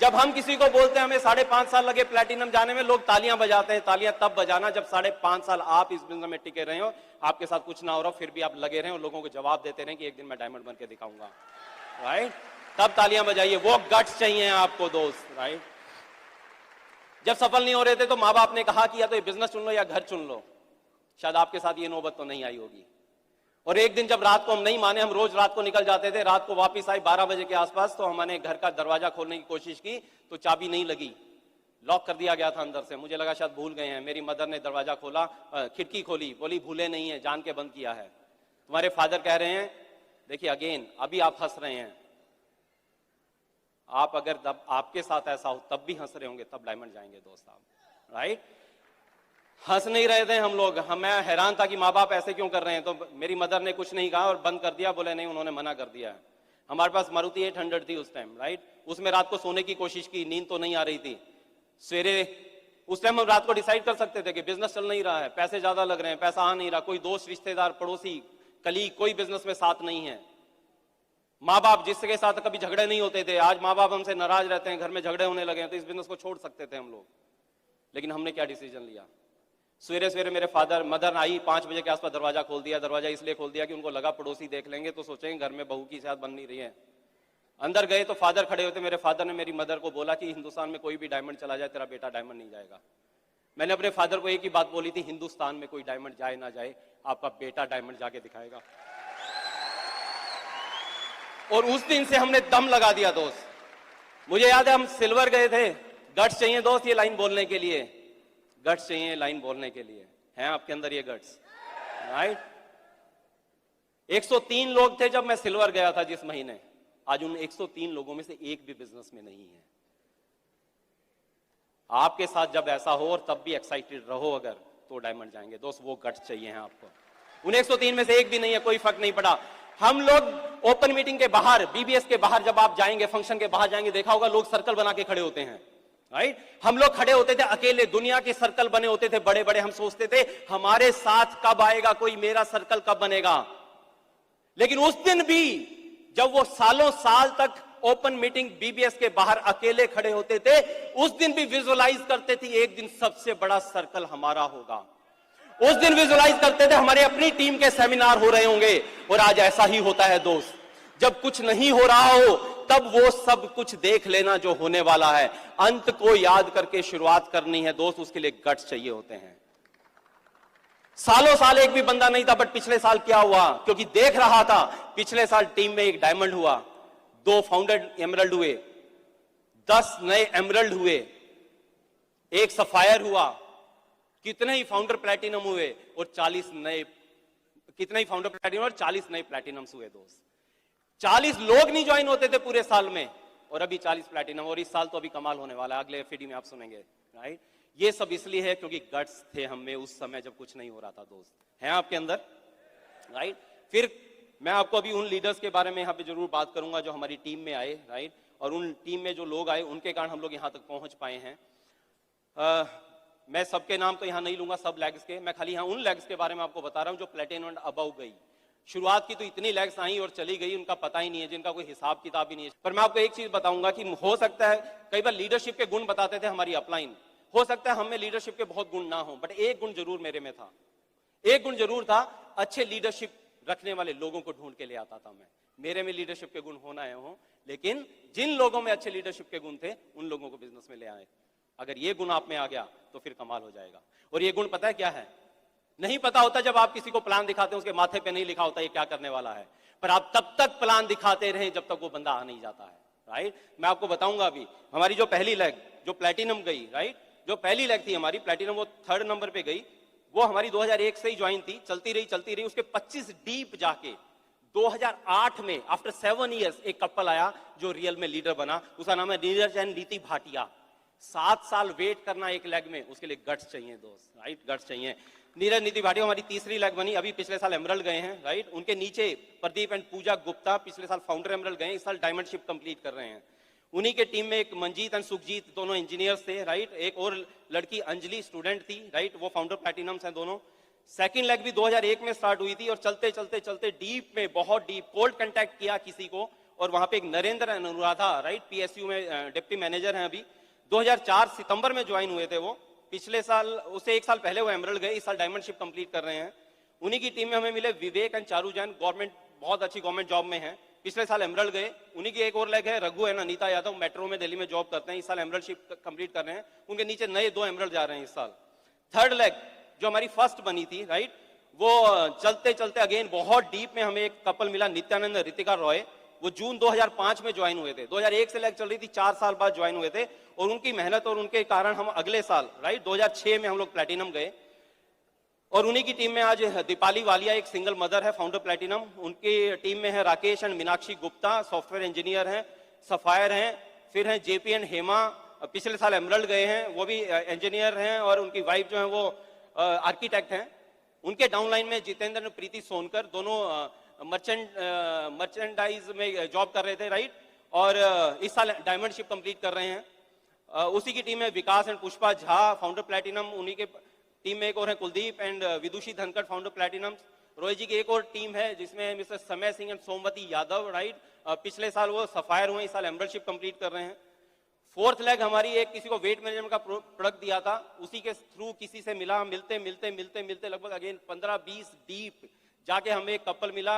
जब हम किसी को बोलते हैं हमें 5.5 साल लगे प्लैटिनम जाने में, लोग तालियां बजाते हैं। तालियां तब बजाना जब 5.5 साल आप इस बिजनेस में टिके रहे हो, आपके साथ कुछ ना हो रहा, फिर भी आप लगे रहे और लोगों को जवाब देते रहे कि एक दिन मैं डायमंड बन के दिखाऊंगा, राइट, तब तालियां बजाइए। वो गट्स चाहिए आपको दोस्त, राइट। जब सफल नहीं हो रहे थे तो माँ बाप ने कहा कि या तो ये बिजनेस चुन लो या घर चुन लो, शायद आपके साथ ये नौबत तो नहीं आई होगी। और एक दिन जब रात को हम नहीं माने, हम रोज रात को निकल जाते थे, रात को वापस आए 12 बजे के आसपास, तो हमने घर का दरवाजा खोलने की कोशिश की तो चाबी नहीं लगी, लॉक कर दिया गया था अंदर से। मुझे लगा शायद भूल गए हैं। मेरी मदर ने दरवाजा खोला, खिड़की खोली, बोली भूले नहीं है, जान के बंद किया है। तुम्हारे फादर कह रहे हैं, देखिए अगेन, अभी आप हंस रहे हैं, आप अगर तब आपके साथ ऐसा हो तब भी हंस रहे होंगे, तब डायमंड जाएंगे दोस्त आप, राइट? हंस नहीं रहे थे हम लोग, मैं हैरान था कि माँ बाप ऐसे क्यों कर रहे हैं। तो मेरी मदर ने कुछ नहीं कहा और बंद कर दिया, बोले नहीं उन्होंने मना कर दिया है। हमारे पास मारुति 800 थी उस टाइम, राइट? उसमें रात को सोने की कोशिश की, नींद तो नहीं आ रही थी। सवेरे उस टाइम हम रात को डिसाइड कर सकते थे कि बिजनेस चल नहीं रहा है, पैसे ज्यादा लग रहे हैं, पैसा आ नहीं रहा, कोई दोस्त रिश्तेदार पड़ोसी कलीग कोई बिजनेस में साथ नहीं है। माँ बाप जिसके साथ कभी झगड़े नहीं होते थे, आज माँ बाप हमसे नाराज रहते हैं, घर में झगड़े होने लगे हैं, तो इस बिजनेस को छोड़ सकते थे हम लोग। लेकिन हमने क्या डिसीजन लिया, सवेरे सवेरे मेरे मदर आई 5 बजे के आसपास, दरवाजा खोल दिया। दरवाजा इसलिए खोल दिया कि उनको लगा पड़ोसी देख लेंगे तो सोचेंगे घर में बहू की शायद बन नहीं रही है। अंदर गए तो फादर खड़े होते, मेरे फादर ने मेरी मदर को बोला कि हिंदुस्तान में कोई भी डायमंड चला जाए, तेरा बेटा डायमंड नहीं जाएगा। मैंने अपने फादर को एक ही बात बोली थी, हिंदुस्तान में कोई डायमंड जाए ना जाए, आपका बेटा डायमंड जाके दिखाएगा। और उस दिन से हमने दम लगा दिया दोस्त। मुझे याद है हम सिल्वर गए थे। गट्स चाहिए दोस्त ये लाइन बोलने के लिए, गट्स चाहिए लाइन बोलने के लिए, हैं आपके अंदर ये गट्स, राइट? 103 लोग थे जब मैं सिल्वर गया था जिस महीने। आज उन 103 लोगों में से एक भी बिजनेस में नहीं है। आपके साथ जब ऐसा हो और तब भी एक्साइटेड रहो अगर, तो डायमंड जाएंगे दोस्त। वो गट्स चाहिए हैं आपको। उन 103 में से एक भी नहीं है, कोई फर्क नहीं पड़ा। हम लोग ओपन मीटिंग के बाहर, बीबीएस के बाहर जब आप जाएंगे, फंक्शन के बाहर जाएंगे, देखा होगा लोग सर्कल बना के खड़े होते हैं, राइट? हम लोग खड़े होते थे अकेले, दुनिया के सर्कल बने होते थे बड़े बड़े। हम सोचते थे हमारे साथ कब आएगा कोई, मेरा सर्कल कब बनेगा। लेकिन उस दिन भी जब वो सालों साल तक ओपन मीटिंग बीबीएस के बाहर अकेले खड़े होते थे, उस दिन भी विजुअलाइज करते थे एक दिन सबसे बड़ा सर्कल हमारा होगा। उस दिन विजुअलाइज करते थे हमारे अपनी टीम के सेमिनार हो रहे होंगे। और आज ऐसा ही होता है दोस्त, जब कुछ नहीं हो रहा हो तब वो सब कुछ देख लेना जो होने वाला है। अंत को याद करके शुरुआत करनी है दोस्त, उसके लिए गट्स चाहिए होते हैं। सालों साल एक भी बंदा नहीं था, बट पिछले साल क्या हुआ, क्योंकि देख रहा था, पिछले साल टीम में एक डायमंड हुआ, 2 फाउंडर एमरल्ड हुए, 10 नए एमरल्ड हुए, 1 सफायर हुआ, कितने ही फाउंडर प्लैटिनम हुए और 40 नए, कितने ही फाउंडर प्लैटिनम और 40 नए प्लैटिनम्स हुए दोस्त। 40 लोग नहीं ज्वाइन होते थे पूरे साल में, और अभी 40 प्लैटिनम। और इस साल तो अभी कमाल होने वाला है, अगले एफडी में आप सुनेंगे, राइट? ये सब इसलिए है क्योंकि गट्स थे हम में उस समय जब कुछ नहीं हो रहा था दोस्त, हैं आपके अंदर, राइट? फिर मैं आपको अभी उन लीडर्स के बारे में यहाँ पे जरूर बात करूंगा जो हमारी टीम में आए, राइट? और उन टीम में जो लोग आए उनके कारण हम लोग यहाँ तक पहुंच पाए हैं। मैं सबके नाम तो यहाँ नहीं लूंगा, सब लेग्स के, मैं खाली यहाँ उन लेग्स के बारे में आपको बता रहा हूँ जो प्लेटिनम एंड अबव गई। शुरुआत की तो इतनी लेग्स आई और चली गई, उनका पता ही नहीं है, जिनका कोई हिसाब किताब ही नहीं है। पर मैं आपको एक चीज बताऊंगा कि हो सकता है कई बार लीडरशिप के गुण बताते थे हमारी अपलाइन, हो सकता है हमें लीडरशिप के बहुत गुण ना हो, बट एक गुण जरूर मेरे में था, एक गुण जरूर था, अच्छे लीडरशिप रखने वाले लोगों को ढूंढ के ले आता था मैं। मेरे में लीडरशिप के गुण होना है हो, लेकिन जिन लोगों में अच्छे लीडरशिप के गुण थे उन लोगों को बिजनेस में ले आए। अगर ये गुण आप में आ गया तो फिर कमाल हो जाएगा। और ये गुण पता है क्या है? नहीं पता होता जब आप किसी को प्लान दिखाते हैं, उसके माथे पे नहीं लिखा होता ये क्या करने वाला है, पर आप तब तक प्लान दिखाते रहे जब तक वो बंदा आ नहीं जाता है, राइट? मैं आपको बताऊंगा अभी हमारी जो पहली लेग जो प्लैटिनम गई, राइट, जो पहली लेग थी हमारी प्लैटिनम, वो 3rd नंबर पे गई। वो हमारी 2001 से ही ज्वाइन थी, चलती रही। उसके 25 डीप जाके 2008 में आफ्टर 7 ईयर्स एक कपल आया जो रियल में लीडर बना, उसका नाम है नीरज एंड नीति भाटिया। 7 साल वेट करना एक लेग में, उसके लिए गट्स चाहिए दोस्त, राइट? गट्स चाहिए। नीरज नीति भाटिया हमारी तीसरी लेग बनी, अभी पिछले साल एमरल्ड गए हैं, राइट? उनके नीचे प्रदीप एंड पूजा गुप्ता पिछले साल फाउंडर एमरल्ड गए, इस साल डायमंडशिप कंप्लीट कर रहे हैं। उन्हीं के टीम में एक मंजीत एंड सुखजीत दोनों इंजीनियर्स थे, राइट? एक और लड़की अंजलि स्टूडेंट थी, राइट? वो फाउंडर प्लैटिनम्स हैं दोनों। सेकंड लेग भी 2001 में स्टार्ट हुई थी और चलते चलते चलते डीप में, बहुत डीप कोल्ड कांटेक्ट किया किसी को, और वहां पे एक नरेंद्र अनुराधा, राइट, पीएसयू में डिप्टी मैनेजर हैं अभी, 2004 सितंबर में ज्वाइन हुए थे वो। पिछले साल, उससे 1 साल पहले वो एमरल्ड गए, इस साल डायमंडशिप कंप्लीट कर रहे हैं। उन्हीं की टीम में हमें मिले विवेक एंड चारू जैन, गवर्नमेंट, बहुत अच्छी गवर्नमेंट जॉब में है, पिछले साल एमरल्ड गए। उन्हीं की एक और लेग है रघु है ना, अनीता यादव, मेट्रो में दिल्ली में जॉब करते हैं, इस साल एमरल्डशिप कंप्लीट कर रहे हैं। उनके नीचे नए 2 एमरल्ड जा रहे हैं इस साल। 3rd लेग जो हमारी फर्स्ट बनी थी, राइट, वो चलते चलते अगेन बहुत डीप में हमें एक कपल मिला, नित्यानंद ऋतिका रॉय। वो जून 2005 में ज्वाइन हुए थे, 2001 से लैग चल रही थी, 4 साल बाद ज्वाइन हुए थे। और उनकी मेहनत और उनके कारण हम अगले साल राइट 2006 में हम लोग प्लैटिनम गए। और उन्हीं की टीम में आज दीपाली वालिया एक सिंगल मदर है, फाउंडर प्लैटिनम। उनकी टीम में है Rakesh and Meenakshi Gupta, software engineer हैं, सफायर हैं। फिर हैं जेपी एंड हेमा, पिछले साल एमरल्ड गए हैं, वो भी इंजीनियर हैं। और उनकी वाइफ जो है वो आर्किटेक्ट हैं। उनके डाउनलाइन में जितेंद्र और प्रीति सोनकर, दोनों मर्चेंडाइज में जॉब कर रहे थे राइट। और इस साल डायमंडशिप कंप्लीट कर रहे हैं। उसी की टीम में Vikas and Pushpa Jha, founder platinum. उन्हीं के टीम में एक और है Kuldeep and Vidushi Dhankhar, founder platinum. Rohit ji की एक और टीम है जिसमें mister Samay Singh and Somvati Yadav right. पिछले साल वो सफायर हुए, इस साल एमरल्डशिप कंप्लीट कर रहे हैं। फोर्थ लेग हमारी एक किसी को वेट मैनेजमेंट का प्रोडक्ट दिया था, उसी के थ्रू किसी से मिला, मिलते मिलते मिलते मिलते लगभग अगेन 15-20 डीप जाके हमें एक कपल मिला,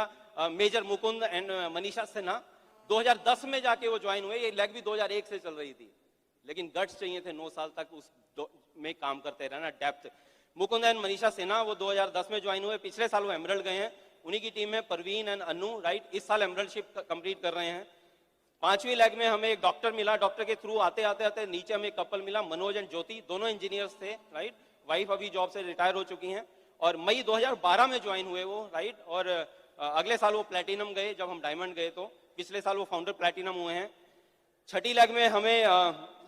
मेजर मुकुंद एंड मनीषा सिन्हा। 2010 में जाके वो ज्वाइन हुए। ये लेग भी 2001 से चल रही थी, लेकिन गट्स चाहिए थे 9 साल तक उस में काम करते रहना, डेप्थ। मुकुंद एंड मनीषा सिन्हा वो 2010 में ज्वाइन हुए, पिछले साल वो एमरल्ड गए हैं। उन्हीं की टीम में परवीन एंड अनु राइट, इस साल एमरल्डशिप कंप्लीट कर रहे हैं। 5वीं लेग में हमें एक डॉक्टर मिला, डॉक्टर के थ्रू आते आते आते नीचे हमें एक कपल मिला, मनोज एंड ज्योति, दोनों इंजीनियर्स थे राइट। वाइफ अभी जॉब से रिटायर हो चुकी हैं और मई 2012 में ज्वाइन हुए वो राइट। और अगले साल वो प्लैटिनम गए जब हम डायमंड गए, तो पिछले साल वो फाउंडर प्लैटिनम हुए हैं। 6ठी लेग में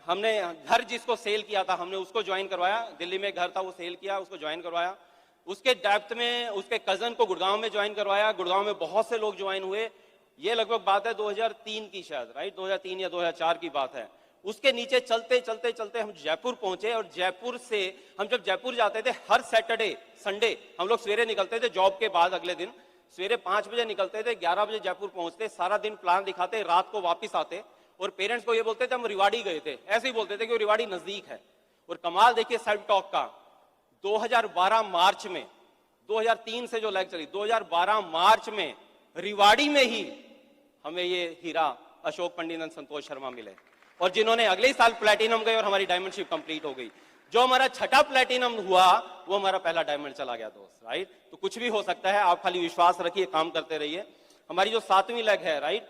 हमने घर जिसको सेल किया था हमने उसको ज्वाइन करवाया, दिल्ली में घर था वो सेल किया, उसको ज्वाइन करवाया। उसके डेप्थ में उसके कजन को गुड़गांव में ज्वाइन करवाया, गुड़गांव में बहुत से लोग ज्वाइन हुए। ये लगभग बात है 2003 की शायद राइट, 2003 या 2004 की बात है। उसके नीचे चलते चलते चलते हम जयपुर पहुंचे और जयपुर से हम जब जयपुर जाते थे हर सैटरडे संडे हम लोग सवेरे निकलते थे, जॉब के बाद अगले दिन सवेरे 5 बजे निकलते थे, 11 बजे जयपुर पहुंचते, सारा दिन प्लान दिखाते, रात को वापिस आते और पेरेंट्स को ये बोलते थे हम रिवाड़ी गए थे, ऐसे ही बोलते थे कि वो रिवाड़ी नजदीक है। और कमाल देखिए सेल्फ टॉक का, 2012 मार्च में, 2003 से जो लैग चली, 2012 मार्च में रिवाड़ी में ही हमें ये हीरा अशोक पंडित एंड संतोष शर्मा मिले, और जिन्होंने अगले साल प्लैटिनम गए और हमारी डायमंडशिप कंप्लीट हो गई। जो हमारा 6ठा प्लैटिनम हुआ वो हमारा पहला डायमंड चला गया दोस्त राइट। तो कुछ भी हो सकता है, आप खाली विश्वास रखिए, काम करते रहिए। हमारी जो 7वीं लेग है राइट,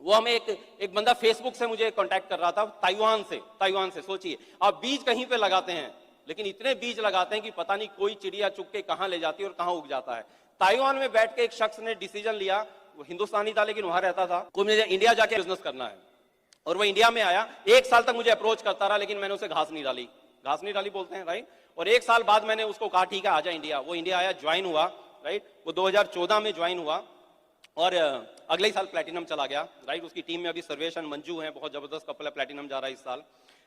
वो हमें एक बंदा फेसबुक से मुझे कांटेक्ट कर रहा था, ताइवान से। सोचिए आप बीज कहीं पे लगाते हैं, लेकिन इतने बीज लगाते हैं कि पता नहीं कोई चिड़िया चुग के कहां ले जाती है और कहां उग जाता है। ताइवान में बैठ के एक शख्स ने डिसीजन लिया, वो हिंदुस्तानी था लेकिन वहां रहता था, को मुझे इंडिया जाके बिजनेस करना है। और वो इंडिया में आया, 1 साल तक मुझे अप्रोच करता रहा, लेकिन मैंने उसे घास नहीं डाली बोलते हैं राइट। और 1 साल बाद मैंने उसको कहा ठीक है आजा इंडिया, वो इंडिया आया, ज्वाइन हुआ राइट। वो 2014 में ज्वाइन हुआ और अगले ही साल प्लैटिनम चला गया राइट। उसकी टीम में अभी सर्वेश एंड मंजू हैं, बहुत जबरदस्त कपल है, प्लैटिनम जा रहा है इस साल।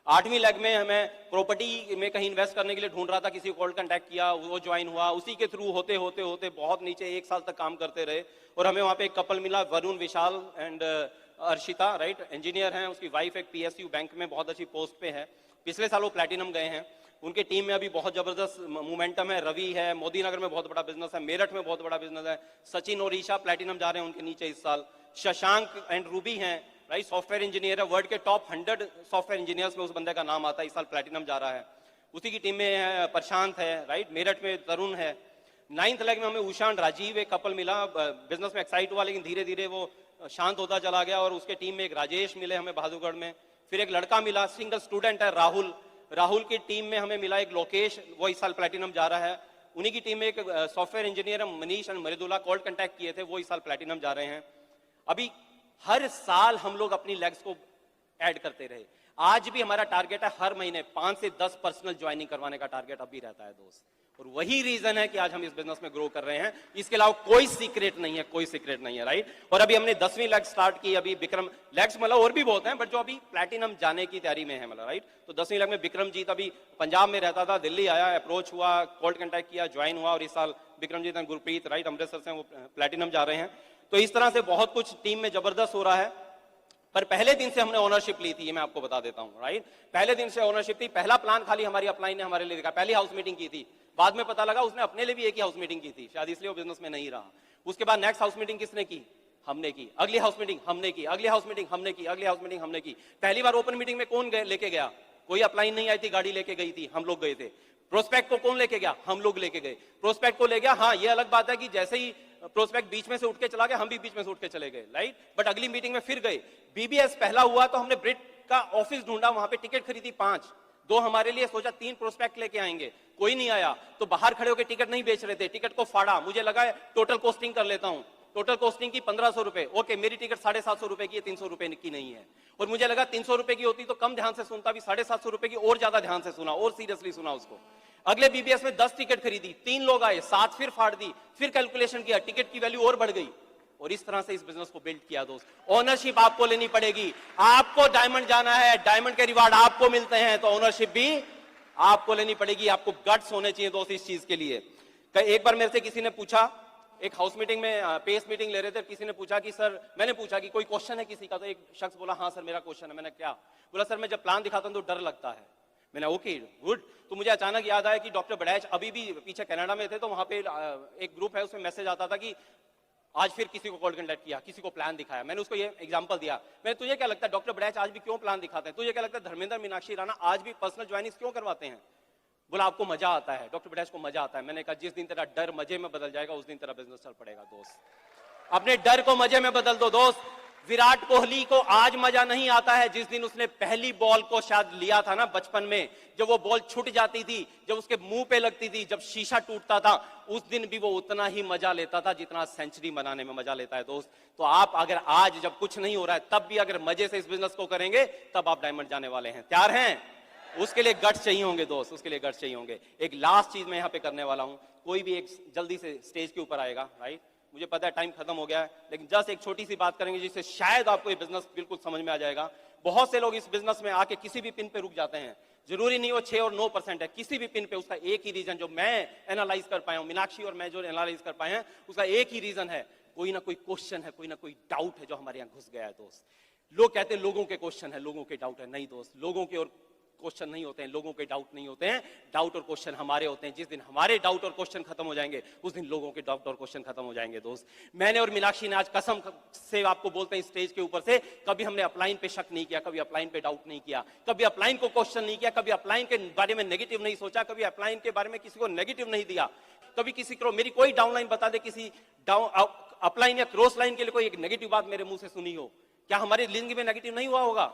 8वीं लेग में हमें प्रॉपर्टी में कहीं इन्वेस्ट करने के लिए ढूंढ रहा था, किसी को कांटेक्ट किया, वो ज्वाइन हुआ। उसी के थ्रू होते होते होते बहुत नीचे 1 साल तक काम करते रहे और हमें वहां पे एक कपल मिला, वरुण विशाल एंड अर्शिता राइट, इंजीनियर हैं। उसकी वाइफ एक PSU बैंक में बहुत अच्छी पोस्ट पे है, पिछले साल वो प्लैटिनम गए हैं। उनके टीम में अभी बहुत जबरदस्त मोमेंटम है, रवि है, मोदी नगर में बहुत बड़ा बिजनेस है, मेरठ में बहुत बड़ा बिजनेस है, सचिन और ईशा प्लैटिनम जा रहे हैं उनके नीचे इस साल। शशांक एंड रूबी हैं राइट, सॉफ्टवेयर इंजीनियर है, वर्ल्ड के टॉप 100 सॉफ्टवेयर इंजीनियर्स में उस बंदे का नाम आता है, इस साल प्लैटिनम जा रहा है। उसी की टीम में प्रशांत है राइट, मेरठ में तरुण है। 9th लेग में हमें उषा एंड राजीव एक कपल मिला, बिजनेस में एक्साइट हुआ लेकिन धीरे धीरे वो शांत होता चला गया। और उसके टीम में एक राजेश मिले हमें बहादुरगढ़ में, फिर एक लड़का मिला, सिंगल स्टूडेंट है राहुल की टीम में हमें मिला एक लोकेश, वो इस साल प्लैटिनम जा रहा है। उन्हीं की टीम में एक software engineer Manish and Mridula, cold contact किए थे, वो इस साल प्लैटिनम जा रहे हैं। अभी हर साल हम लोग अपनी लेग्स को ऐड करते रहे। आज भी हमारा टारगेट है हर महीने 5 से 10 पर्सनल ज्वाइनिंग करवाने का टारगेट अभी रहता है दोस्त, और वही रीजन है कि आज हम इस बिजनेस में ग्रो कर रहे हैं। इसके अलावा कोई सीक्रेट नहीं है राइट। और अभी हमने 10वीं लेग स्टार्ट की, अभी विक्रम लेग्स मतलब और भी बहुत हैं, बट जो अभी प्लैटिनम जाने की तैयारी में है मतलब राइट। तो 10वीं लेग में विक्रमजीत अभी पंजाब में रहता था, दिल्ली आया, अप्रोच हुआ, कोल्ड कांटेक्ट किया, ज्वाइन हुआ, और इस साल विक्रमजीत एंड गुरप्रीत राइट अमृतसर से वो प्लैटिनम जा रहे हैं। तो इस तरह से बहुत कुछ टीम में जबरदस्त हो रहा है। पर पहले दिन से हमने ओनरशिप ली थी, ये मैं आपको बता देता हूं राइट। पहले दिन से ओनरशिप थी, पहला प्लान खाली हमारी अपलाइन ने हमारे लिए देखा, पहली हाउस मीटिंग की थी, बाद में पता लगा उसने अपने लिए भी एक ही हाउस मीटिंग की थी, शायद इसलिए वो बिजनेस में नहीं रहा। उसके बाद नेक्स्ट हाउस मीटिंग किसने की? हमने की। अगली हाउस मीटिंग हमने की, अगली हाउस मीटिंग हमने की, अगली हाउस मीटिंग हमने की। पहली बार ओपन मीटिंग में कौन लेके गया? कोई अपलाइन नहीं आई थी, गाड़ी लेके गई थी, हम लोग गए थे। प्रोस्पेक्ट को कौन लेके गया? हम लोग लेके गए, प्रोस्पेक्ट को ले गया। हाँ, ये अलग बात है कि जैसे ही प्रोस्पेक्ट बीच में से उठ के चला गया, हम भी बीच में से उठ के चले गए, राइट। बट अगली मीटिंग में फिर गए। बीबीएस पहला हुआ तो हमने ब्रिट का ऑफिस ढूंढा, वहां पे टिकट खरीदी 5, 2 हमारे लिए, सोचा 3 प्रोस्पेक्ट लेके आएंगे, कोई नहीं आया तो बाहर खड़े होकर टिकट नहीं बेच रहे थे, टिकट को फाड़ा। मुझे लगा टोटल कॉस्टिंग कर लेता हूं, टोटल कॉस्टिंग की 1500 रुपए। ओके, मेरी टिकट 750 रुपए की है, 300 रुपए की नहीं है। और मुझे लगा 300 रुपए की होती तो कम ध्यान से सुनता, भी 750 रुपए की और ज्यादा ध्यान से सुना और सीरियसली सुना उसको। अगले बीबीएस में 10 टिकट खरीदी, 3 लोग आए, 7 फिर फाड़ दी, फिर कैलकुलेशन किया, टिकट की वैल्यू और बढ़ गई। और इस तरह से इस बिजनेस को बिल्ड किया दोस्त। ओनरशिप आपको लेनी पड़ेगी, आपको डायमंड जाना है, डायमंड के रिवार्ड आपको मिलते हैं, तो ओनरशिप भी आपको लेनी पड़ेगी। आपको गट्स होने चाहिए दोस्त इस चीज के लिए। एक बार मेरे से किसी ने पूछा, एक हाउस मीटिंग में पेस मीटिंग ले रहे थे, किसी ने पूछा कि सर, मैंने पूछा कि कोई क्वेश्चन है किसी का, तो एक शख्स बोला हाँ सर मेरा क्वेश्चन है। मैंने क्या? बोला सर मैं जब प्लान दिखाता हूं तो डर लगता है। मैंने ओके गुड। तो मुझे अचानक याद आया कि डॉक्टर बड़ैच अभी भी पीछे कनाडा में थे, तो वहां पे एक ग्रुप है, उसमें मैसेज आता था कि आज फिर किसी को कॉल कंडक्ट किया, किसी को प्लान दिखाया। मैंने उसको ये एग्जांपल दिया, मैं तुझे क्या लगता है डॉक्टर बड़ैच आज भी क्यों प्लान दिखाते हैं? तुझे क्या लगता है धर्मेंद्र मीनाक्षी राणा आज भी पर्सनल ज्वाइनिंग क्यों करवाते हैं? बोला आपको मजा आता है, डॉक्टर बड़ैच को मजा आता है। मैंने कहा जिस दिन तेरा डर मजे में बदल जाएगा उस दिन तेरा बिजनेस चल पड़ेगा दोस्त। अपने डर को मजे में बदल दो दोस्त। विराट कोहली को आज मजा नहीं आता है, जिस दिन उसने पहली बॉल को शायद लिया था ना बचपन में, जब वो बॉल छूट जाती थी, जब उसके मुंह पे लगती थी, जब शीशा टूटता था, उस दिन भी वो उतना ही मजा लेता था जितना सेंचुरी बनाने में मजा लेता है दोस्त। तो आप अगर आज जब कुछ नहीं हो रहा है तब भी अगर मजे से इस बिजनेस को करेंगे तब आप डायमंड जाने वाले हैं। तैयार हैं? उसके लिए गट्स चाहिए होंगे दोस्त, उसके लिए गट्स चाहिए होंगे। एक लास्ट चीज मैं यहाँ पे करने वाला हूं, कोई भी एक जल्दी से स्टेज के ऊपर आएगा, राइट। मुझे पता है टाइम खत्म हो गया है, लेकिन जस्ट एक छोटी सी बात करेंगे जिससे शायद आपको ये बिजनेस बिल्कुल समझ में आ जाएगा। बहुत से लोग इस बिजनेस में आके किसी भी पिन पे रुक जाते हैं, जरूरी नहीं वो 6 और 9% है, किसी भी पिन पे उसका एक ही रीजन जो मैं एनालाइज कर पाया हूं, मीनाक्षी और मैं जो एनालाइज कर पाए हैं, उसका एक ही रीजन है, कोई ना कोई क्वेश्चन है, कोई ना कोई डाउट है जो हमारे यहाँ घुस गया है दोस्त। लोग कहते हैं लोगों के क्वेश्चन है, लोगों के डाउट है। नहीं दोस्त, लोगों के और क्वेश्चन नहीं होते हैं, लोगों के डाउट नहीं होते हैं, डाउट और क्वेश्चन हमारे होते हैं। जिस दिन हमारे डाउट और क्वेश्चन खत्म हो जाएंगे उस दिन लोगों के डाउट और क्वेश्चन खत्म हो जाएंगे दोस्त। मैंने और मीनाक्षी ने आज कसम से आपको बोलते हैं स्टेज के ऊपर से, कभी हमने अपलाइन पे शक नहीं किया, कभी अपलाइन पे डाउट नहीं किया, कभी अपलाइन को क्वेश्चन नहीं किया, कभी अपलाइन के बारे में नेगेटिव नहीं सोचा, कभी अपलाइन के बारे में किसी को नेगेटिव नहीं दिया, कभी किसी को मेरी कोई डाउनलाइन बता दे, किसी अपलाइन या क्रॉस लाइन के लिए कोई एक नेगेटिव बात मेरे मुंह से सुनी हो। क्या हमारी जिंदगी में नेगेटिव नहीं हुआ होगा?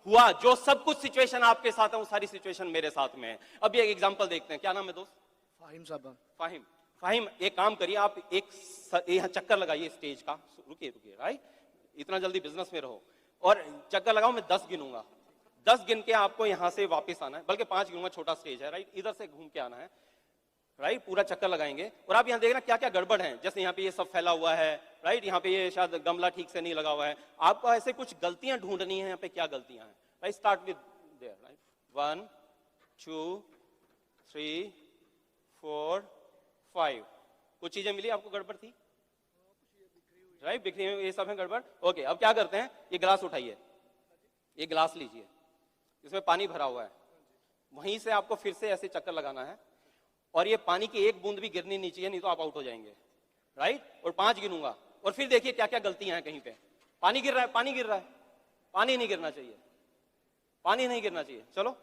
हुआ। जो सब कुछ सिचुएशन आपके साथ है वो सारी सिचुएशन मेरे साथ में है। अब एक एग्जांपल देखते हैं। क्या नाम है दोस्त? फाहिम साहब। फाहिम। फाहिम, एक काम करिए, आप एक यहाँ चक्कर लगाइए स्टेज का। रुकिए रुकिए, राइट, इतना जल्दी बिजनेस में रहो, और चक्कर लगाओ, मैं 10 गिनूंगा, 10 गिन के आपको यहाँ से वापस आना है, बल्कि 5 गिनूंगा, छोटा स्टेज है, राइट, इधर से घूम के आना है, राइट, पूरा चक्कर लगाएंगे। और आप यहाँ देखना क्या क्या गड़बड़ है, जैसे यहाँ पे ये सब फैला हुआ है, राइट, यहाँ पे ये शायद गमला ठीक से नहीं लगा हुआ है, आपको ऐसे कुछ गलतियां ढूंढनी है। यहाँ पे क्या गलतियां हैं, right, start with their, right, 1 2 3 4 5। कुछ चीजें मिली आपको गड़बड़ थी, राइट, बिखरी हुई, ये सब है गड़बड़। ओके, अब क्या करते हैं, ये गिलास उठाइए, ये गिलास लीजिए, इसमें पानी भरा हुआ है, वहीं से आपको फिर से ऐसे चक्कर लगाना है, और ये पानी की एक बूंद भी गिरनी नहीं चाहिए, नहीं तो आप आउट हो जाएंगे, राइट। और 5 गिनूंगा, और फिर देखिए क्या क्या गलतियां हैं। कहीं पे पानी गिर रहा है, पानी गिर रहा है, पानी नहीं गिरना चाहिए, पानी नहीं गिरना चाहिए, चलो,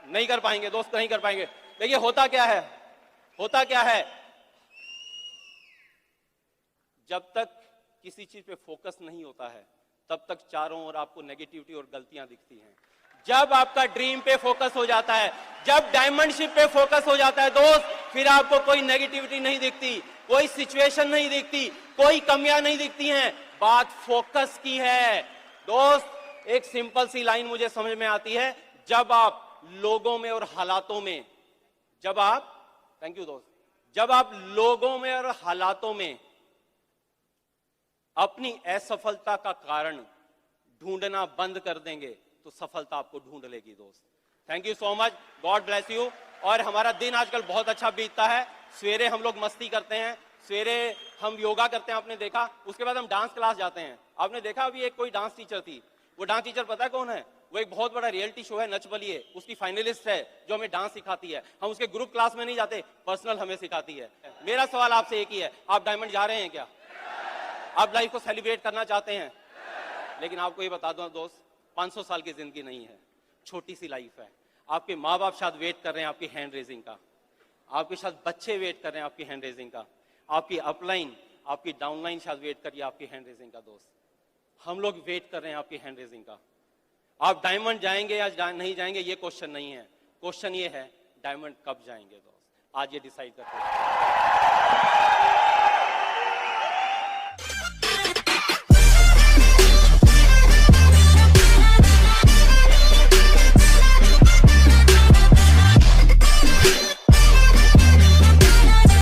नहीं कर पाएंगे दोस्त, नहीं कर पाएंगे। देखिए होता क्या है, होता क्या है, जब तक किसी चीज पे फोकस नहीं होता है तब तक चारों ओर आपको नेगेटिविटी और गलतियां दिखती हैं। जब आपका ड्रीम पे फोकस हो जाता है, जब डायमंडशिप पे फोकस हो जाता है दोस्त, फिर आपको कोई नेगेटिविटी नहीं दिखती, कोई सिचुएशन नहीं दिखती, कोई कमियां नहीं दिखती हैं। बात फोकस की है दोस्त। एक सिंपल सी लाइन मुझे समझ में आती है, जब आप लोगों में और हालातों में, जब आप, थैंक यू दोस्त, जब आप लोगों में और हालातों में अपनी असफलता का कारण ढूंढना बंद कर देंगे तो सफलता आपको ढूंढ लेगी दोस्त। Thank you so much, God bless you. और हमारा दिन आजकल बहुत अच्छा बीतता है। सवेरे हम लोग मस्ती करते हैं, सवेरे हम योगा करते हैं, आपने देखा, उसके बाद हम डांस क्लास जाते हैं। आपने देखा अभी एक कोई डांस टीचर थी, वो डांस टीचर पता है कौन है? वो एक बहुत बड़ा रियलिटी शो है नच बलिए, उसकी फाइनलिस्ट है जो हमें डांस सिखाती है। हम उसके ग्रुप क्लास में नहीं जाते, पर्सनल हमें सिखाती है। मेरा सवाल आपसे एक ही है, आप डायमंड जा रहे हैं क्या? आप लाइफ को सेलिब्रेट करना चाहते हैं? लेकिन आपको ये बता दूं दोस्त, 500 साल की जिंदगी नहीं है, छोटी सी लाइफ है। आपके माँ बाप शायद वेट कर रहे हैं आपकी हैंड रेजिंग का, आपके शायद बच्चे वेट कर रहे हैं आपकी हैंड रेजिंग का, आपकी अपलाइन, आपकी डाउनलाइन शायद वेट कर रही है आपकी हैंड रेजिंग का। दोस्त, हम लोग वेट कर रहे हैं आपकी हैंड रेजिंग का। आप डायमंड जाएंगे या नहीं जाएंगे ये क्वेश्चन नहीं है, क्वेश्चन ये है डायमंड कब जाएंगे। दोस्त, आज ये डिसाइड करते हैं।